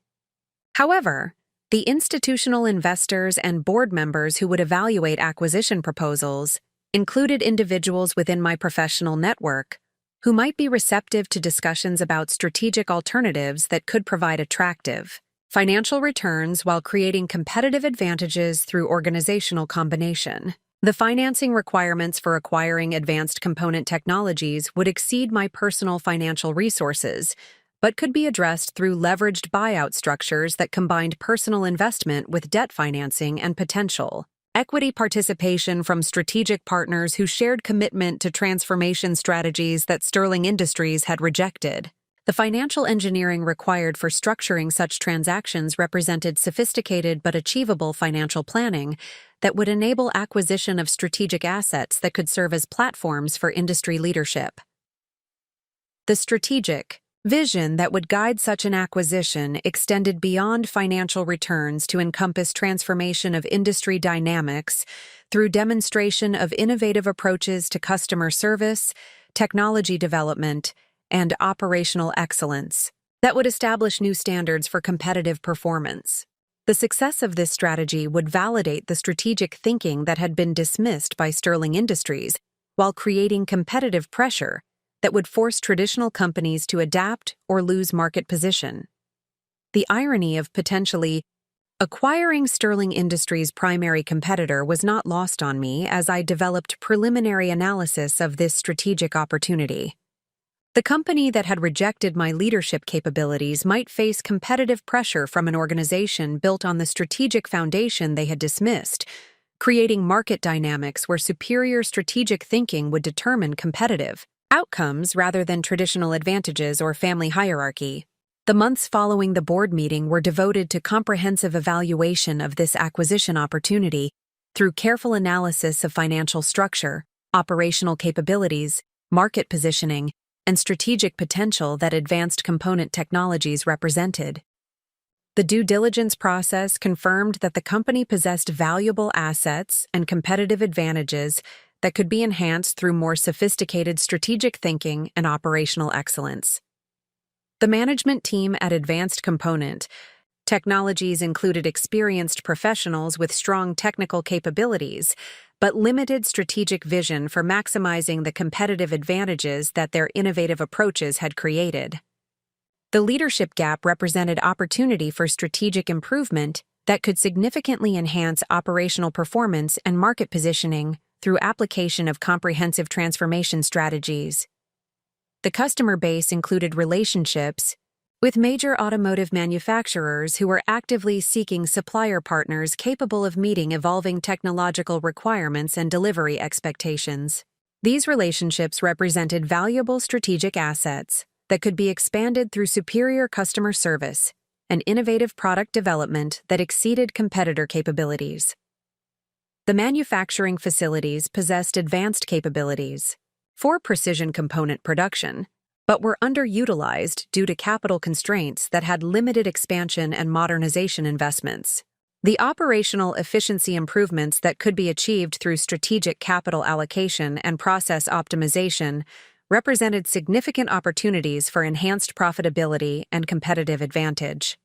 Speaker 1: However, the institutional investors and board members who would evaluate acquisition proposals included individuals within my professional network who might be receptive to discussions about strategic alternatives that could provide attractive financial returns while creating competitive advantages through organizational combination. The financing requirements for acquiring advanced component technologies would exceed my personal financial resources, but could be addressed through leveraged buyout structures that combined personal investment with debt financing and potential equity participation from strategic partners who shared commitment to transformation strategies that Sterling Industries had rejected. The financial engineering required for structuring such transactions represented sophisticated but achievable financial planning that would enable acquisition of strategic assets that could serve as platforms for industry leadership. The strategic vision that would guide such an acquisition extended beyond financial returns to encompass transformation of industry dynamics through demonstration of innovative approaches to customer service, technology development, and operational excellence that would establish new standards for competitive performance. The success of this strategy would validate the strategic thinking that had been dismissed by Sterling Industries while creating competitive pressure that would force traditional companies to adapt or lose market position. The irony of potentially acquiring Sterling Industries' primary competitor was not lost on me as I developed preliminary analysis of this strategic opportunity. The company that had rejected my leadership capabilities might face competitive pressure from an organization built on the strategic foundation they had dismissed, creating market dynamics where superior strategic thinking would determine competitive outcomes rather than traditional advantages or family hierarchy. The months following the board meeting were devoted to comprehensive evaluation of this acquisition opportunity through careful analysis of financial structure, operational capabilities, market positioning, and strategic potential that advanced component technologies represented. The due diligence process confirmed that the company possessed valuable assets and competitive advantages that could be enhanced through more sophisticated strategic thinking and operational excellence. The management team at Advanced Component Technologies included experienced professionals with strong technical capabilities, but limited strategic vision for maximizing the competitive advantages that their innovative approaches had created. The leadership gap represented opportunity for strategic improvement that could significantly enhance operational performance and market positioning through application of comprehensive transformation strategies. The customer base included relationships with major automotive manufacturers who were actively seeking supplier partners capable of meeting evolving technological requirements and delivery expectations. These relationships represented valuable strategic assets that could be expanded through superior customer service and innovative product development that exceeded competitor capabilities. The manufacturing facilities possessed advanced capabilities for precision component production, but were underutilized due to capital constraints that had limited expansion and modernization investments. The operational efficiency improvements that could be achieved through strategic capital allocation and process optimization represented significant opportunities for enhanced profitability and competitive advantage.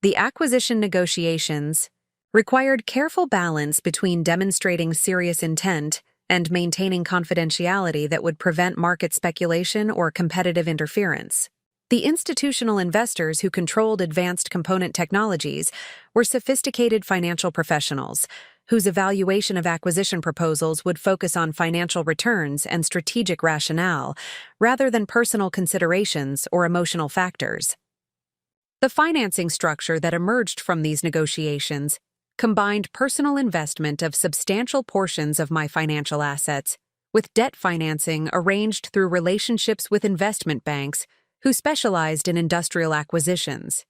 Speaker 1: The acquisition negotiations required careful balance between demonstrating serious intent and maintaining confidentiality that would prevent market speculation or competitive interference. The institutional investors who controlled Advanced Component Technologies were sophisticated financial professionals whose evaluation of acquisition proposals would focus on financial returns and strategic rationale rather than personal considerations or emotional factors. The financing structure that emerged from these negotiations combined personal investment of substantial portions of my financial assets with debt financing arranged through relationships with investment banks who specialized in industrial acquisitions.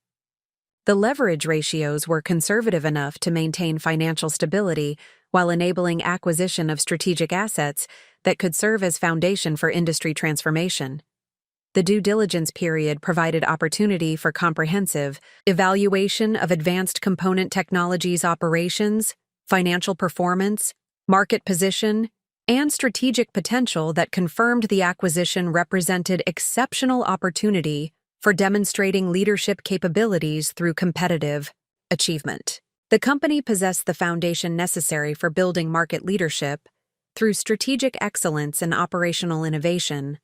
Speaker 1: The leverage ratios were conservative enough to maintain financial stability while enabling acquisition of strategic assets that could serve as foundation for industry transformation. The due diligence period provided opportunity for comprehensive evaluation of Advanced Component Technologies operations, financial performance, market position, and strategic potential that confirmed the acquisition represented exceptional opportunity for demonstrating leadership capabilities through competitive achievement. The company possessed the foundation necessary for building market leadership through strategic excellence and operational innovation.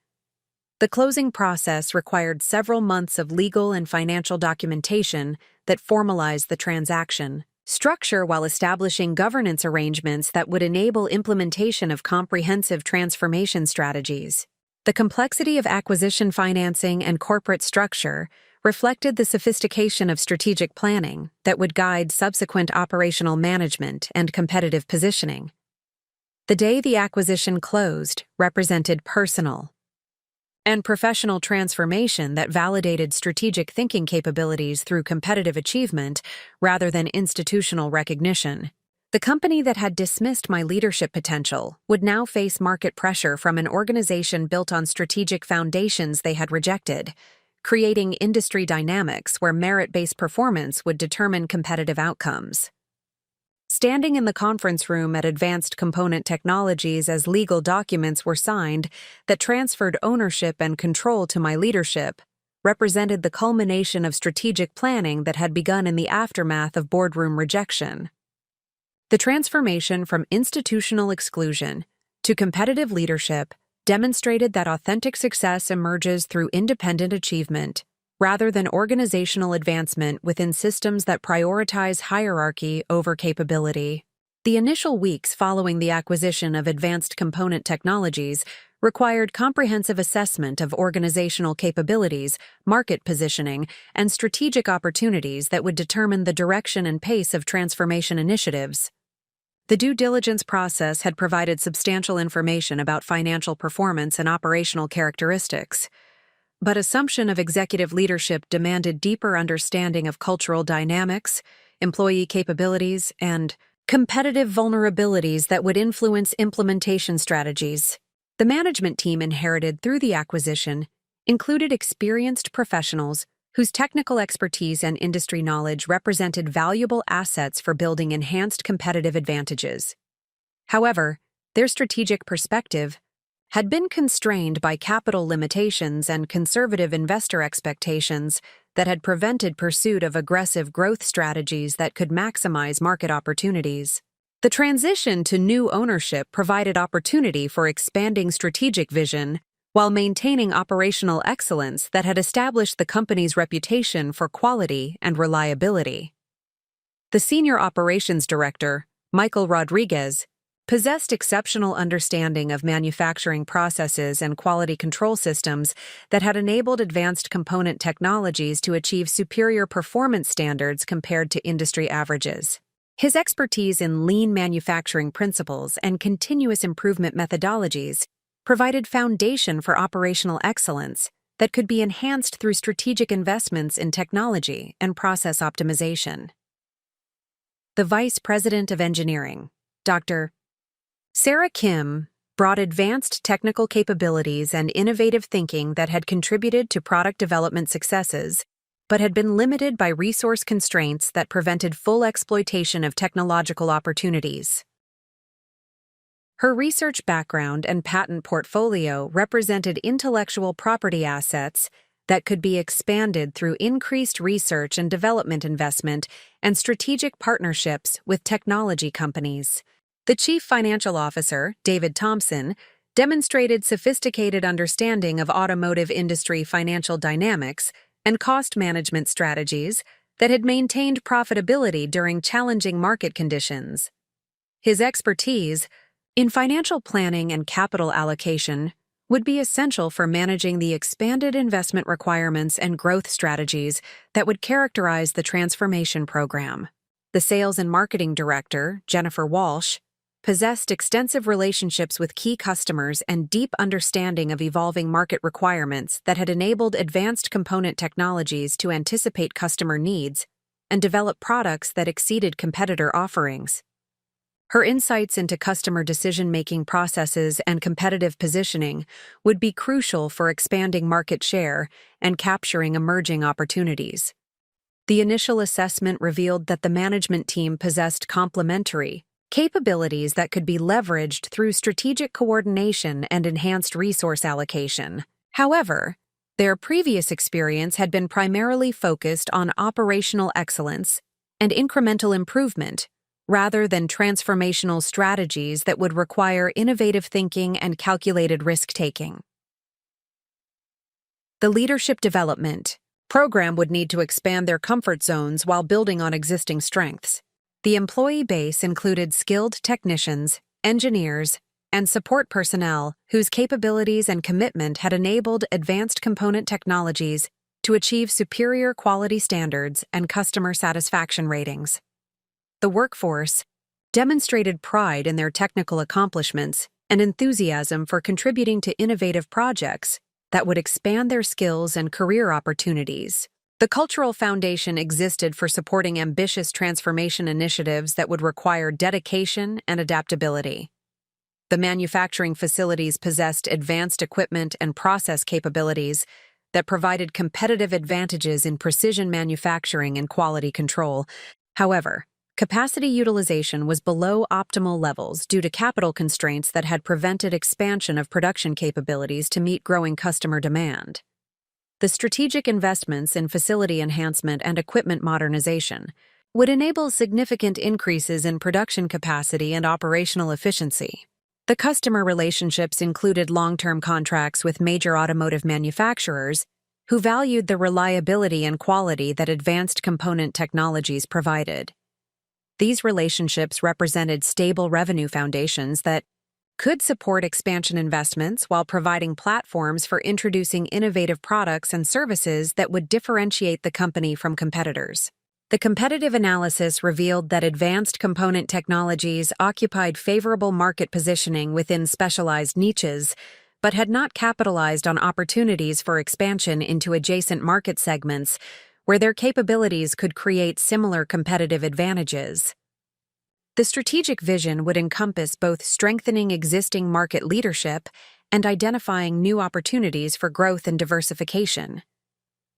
Speaker 1: The closing process required several months of legal and financial documentation that formalized the transaction structure while establishing governance arrangements that would enable implementation of comprehensive transformation strategies. The complexity of acquisition financing and corporate structure reflected the sophistication of strategic planning that would guide subsequent operational management and competitive positioning. The day the acquisition closed represented personal and professional transformation that validated strategic thinking capabilities through competitive achievement rather than institutional recognition. The company that had dismissed my leadership potential would now face market pressure from an organization built on strategic foundations they had rejected, creating industry dynamics where merit-based performance would determine competitive outcomes. Standing in the conference room at Advanced Component Technologies as legal documents were signed that transferred ownership and control to my leadership, represented the culmination of strategic planning that had begun in the aftermath of boardroom rejection. The transformation from institutional exclusion to competitive leadership demonstrated that authentic success emerges through independent achievement rather than organizational advancement within systems that prioritize hierarchy over capability. The initial weeks following the acquisition of Advanced Component Technologies required comprehensive assessment of organizational capabilities, market positioning, and strategic opportunities that would determine the direction and pace of transformation initiatives. The due diligence process had provided substantial information about financial performance and operational characteristics, but assumption of executive leadership demanded deeper understanding of cultural dynamics, employee capabilities, and competitive vulnerabilities that would influence implementation strategies. The management team inherited through the acquisition included experienced professionals whose technical expertise and industry knowledge represented valuable assets for building enhanced competitive advantages. However, their strategic perspective had been constrained by capital limitations and conservative investor expectations that had prevented pursuit of aggressive growth strategies that could maximize market opportunities. The transition to new ownership provided opportunity for expanding strategic vision while maintaining operational excellence that had established the company's reputation for quality and reliability. The senior operations director, Michael Rodriguez, possessed exceptional understanding of manufacturing processes and quality control systems that had enabled advanced component technologies to achieve superior performance standards compared to industry averages. His expertise in lean manufacturing principles and continuous improvement methodologies provided foundation for operational excellence that could be enhanced through strategic investments in technology and process optimization. The Vice President of Engineering, Dr. Sarah Kim, brought advanced technical capabilities and innovative thinking that had contributed to product development successes, but had been limited by resource constraints that prevented full exploitation of technological opportunities. Her research background and patent portfolio represented intellectual property assets that could be expanded through increased research and development investment and strategic partnerships with technology companies. The Chief Financial Officer, David Thompson, demonstrated sophisticated understanding of automotive industry financial dynamics and cost management strategies that had maintained profitability during challenging market conditions. His expertise in financial planning and capital allocation would be essential for managing the expanded investment requirements and growth strategies that would characterize the transformation program. The Sales and Marketing Director, Jennifer Walsh, possessed extensive relationships with key customers and deep understanding of evolving market requirements that had enabled advanced component technologies to anticipate customer needs and develop products that exceeded competitor offerings. Her insights into customer decision-making processes and competitive positioning would be crucial for expanding market share and capturing emerging opportunities. The initial assessment revealed that the management team possessed complementary capabilities that could be leveraged through strategic coordination and enhanced resource allocation. However, their previous experience had been primarily focused on operational excellence and incremental improvement, rather than transformational strategies that would require innovative thinking and calculated risk-taking. The leadership development program would need to expand their comfort zones while building on existing strengths. The employee base included skilled technicians, engineers, and support personnel whose capabilities and commitment had enabled advanced component technologies to achieve superior quality standards and customer satisfaction ratings. The workforce demonstrated pride in their technical accomplishments and enthusiasm for contributing to innovative projects that would expand their skills and career opportunities. The cultural foundation existed for supporting ambitious transformation initiatives that would require dedication and adaptability. The manufacturing facilities possessed advanced equipment and process capabilities that provided competitive advantages in precision manufacturing and quality control. However, capacity utilization was below optimal levels due to capital constraints that had prevented expansion of production capabilities to meet growing customer demand. The strategic investments in facility enhancement and equipment modernization would enable significant increases in production capacity and operational efficiency. The customer relationships included long-term contracts with major automotive manufacturers who valued the reliability and quality that advanced component technologies provided. These relationships represented stable revenue foundations that could support expansion investments while providing platforms for introducing innovative products and services that would differentiate the company from competitors. The competitive analysis revealed that advanced component technologies occupied favorable market positioning within specialized niches, but had not capitalized on opportunities for expansion into adjacent market segments where their capabilities could create similar competitive advantages. The strategic vision would encompass both strengthening existing market leadership and identifying new opportunities for growth and diversification.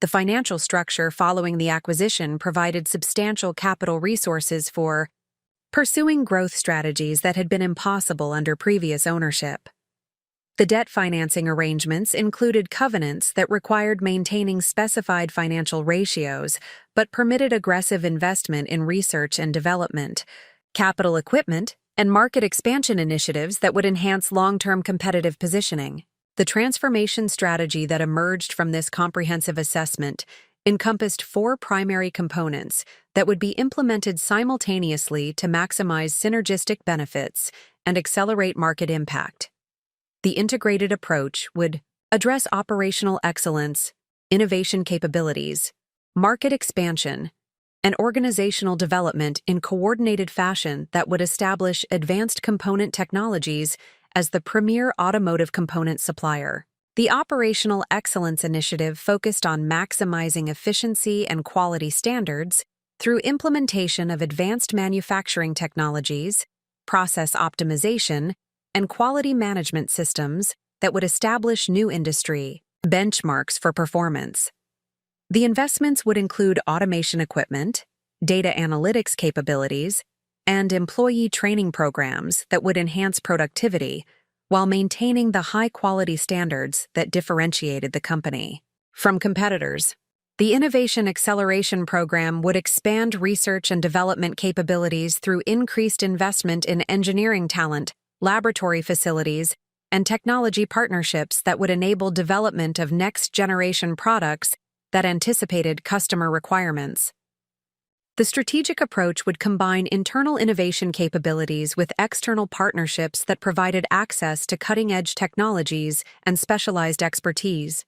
Speaker 1: The financial structure following the acquisition provided substantial capital resources for pursuing growth strategies that had been impossible under previous ownership. The debt financing arrangements included covenants that required maintaining specified financial ratios but permitted aggressive investment in research and development, capital equipment, and market expansion initiatives that would enhance long-term competitive positioning. The transformation strategy that emerged from this comprehensive assessment encompassed 4 primary components that would be implemented simultaneously to maximize synergistic benefits and accelerate market impact. The integrated approach would address operational excellence, innovation capabilities, market expansion, and organizational development in coordinated fashion that would establish Advanced Component Technologies as the premier automotive component supplier. The Operational Excellence Initiative focused on maximizing efficiency and quality standards through implementation of advanced manufacturing technologies, process optimization, and quality management systems that would establish new industry benchmarks for performance. The investments would include automation equipment, data analytics capabilities, and employee training programs that would enhance productivity while maintaining the high-quality standards that differentiated the company from competitors. The Innovation Acceleration Program would expand research and development capabilities through increased investment in engineering talent, laboratory facilities, and technology partnerships that would enable development of next-generation products that anticipated customer requirements. The strategic approach would combine internal innovation capabilities with external partnerships that provided access to cutting-edge technologies and specialized expertise.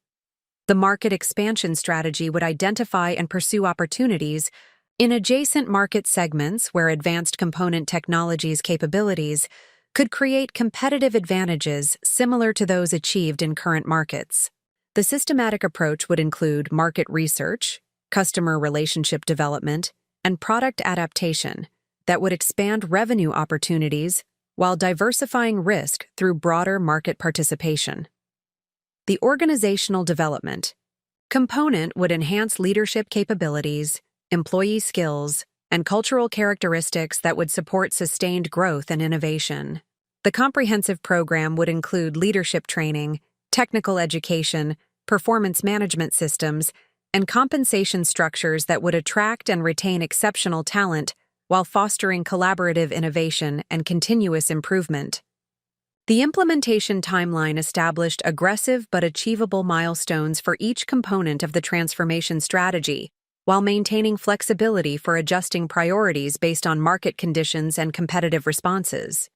Speaker 1: The market expansion strategy would identify and pursue opportunities in adjacent market segments where advanced component technologies capabilities could create competitive advantages similar to those achieved in current markets. The systematic approach would include market research, customer relationship development, and product adaptation that would expand revenue opportunities while diversifying risk through broader market participation. The organizational development component would enhance leadership capabilities, employee skills, and cultural characteristics that would support sustained growth and innovation. The comprehensive program would include leadership training, technical education, performance management systems, and compensation structures that would attract and retain exceptional talent while fostering collaborative innovation and continuous improvement. The implementation timeline established aggressive but achievable milestones for each component of the transformation strategy, while maintaining flexibility for adjusting priorities based on market conditions and competitive responses.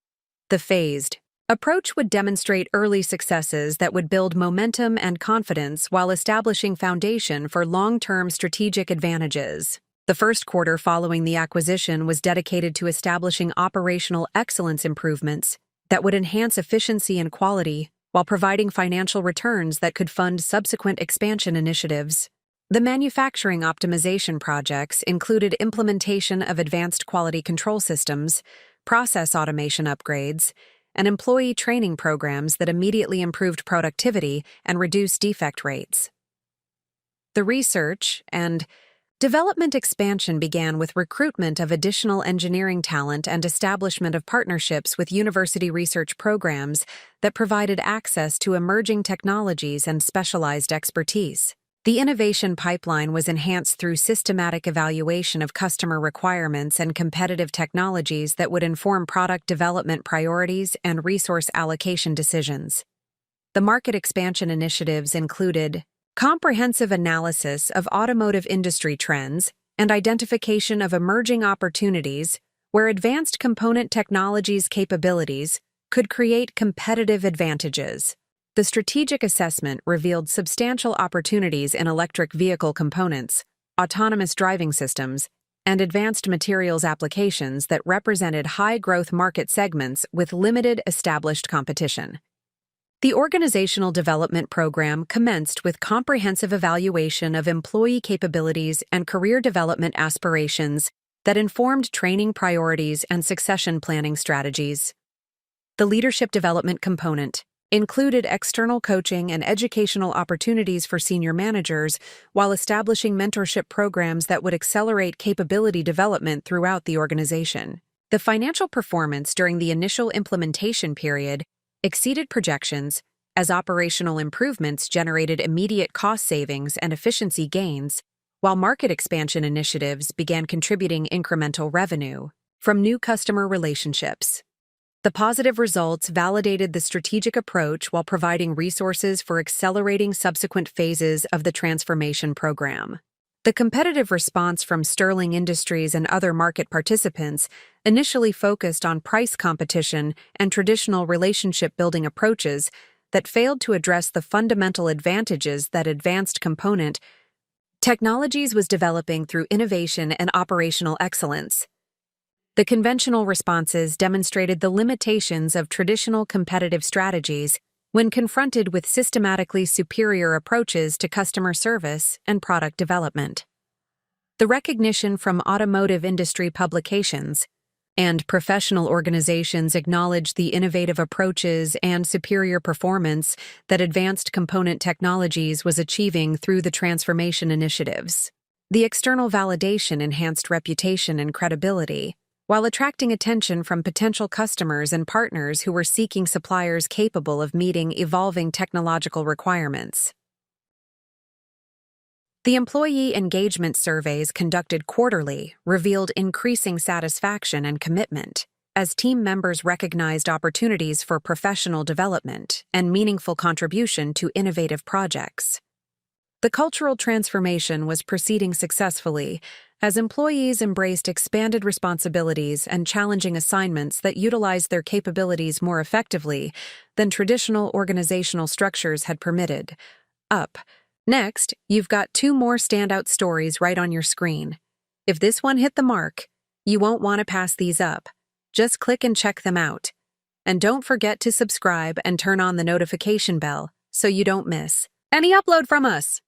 Speaker 1: The phased approach would demonstrate early successes that would build momentum and confidence while establishing foundation for long-term strategic advantages. The first quarter following the acquisition was dedicated to establishing operational excellence improvements that would enhance efficiency and quality while providing financial returns that could fund subsequent expansion initiatives. The manufacturing optimization projects included implementation of advanced quality control systems, process automation upgrades, and employee training programs that immediately improved productivity and reduced defect rates. The research and development expansion began with recruitment of additional engineering talent and establishment of partnerships with university research programs that provided access to emerging technologies and specialized expertise. The innovation pipeline was enhanced through systematic evaluation of customer requirements and competitive technologies that would inform product development priorities and resource allocation decisions. The market expansion initiatives included comprehensive analysis of automotive industry trends and identification of emerging opportunities where advanced component technologies capabilities could create competitive advantages. The strategic assessment revealed substantial opportunities in electric vehicle components, autonomous driving systems, and advanced materials applications that represented high-growth market segments with limited established competition. The organizational development program commenced with comprehensive evaluation of employee capabilities and career development aspirations that informed training priorities and succession planning strategies. The leadership development component included external coaching and educational opportunities for senior managers while establishing mentorship programs that would accelerate capability development throughout the organization. The financial performance during the initial implementation period exceeded projections as operational improvements generated immediate cost savings and efficiency gains, while market expansion initiatives began contributing incremental revenue from new customer relationships. The positive results validated the strategic approach while providing resources for accelerating subsequent phases of the transformation program. The competitive response from Sterling Industries and other market participants initially focused on price competition and traditional relationship-building approaches that failed to address the fundamental advantages that advanced component technologies was developing through innovation and operational excellence. The conventional responses demonstrated the limitations of traditional competitive strategies when confronted with systematically superior approaches to customer service and product development. The recognition from automotive industry publications and professional organizations acknowledged the innovative approaches and superior performance that advanced component technologies was achieving through the transformation initiatives. The external validation enhanced reputation and credibility, while attracting attention from potential customers and partners who were seeking suppliers capable of meeting evolving technological requirements. The employee engagement surveys conducted quarterly revealed increasing satisfaction and commitment, as team members recognized opportunities for professional development and meaningful contribution to innovative projects. The cultural transformation was proceeding successfully as employees embraced expanded responsibilities and challenging assignments that utilized their capabilities more effectively than traditional organizational structures had permitted. Next, you've got 2 more standout stories right on your screen. If this one hit the mark, you won't want to pass these up. Just click and check them out. And don't forget to subscribe and turn on the notification bell so you don't miss any upload from us.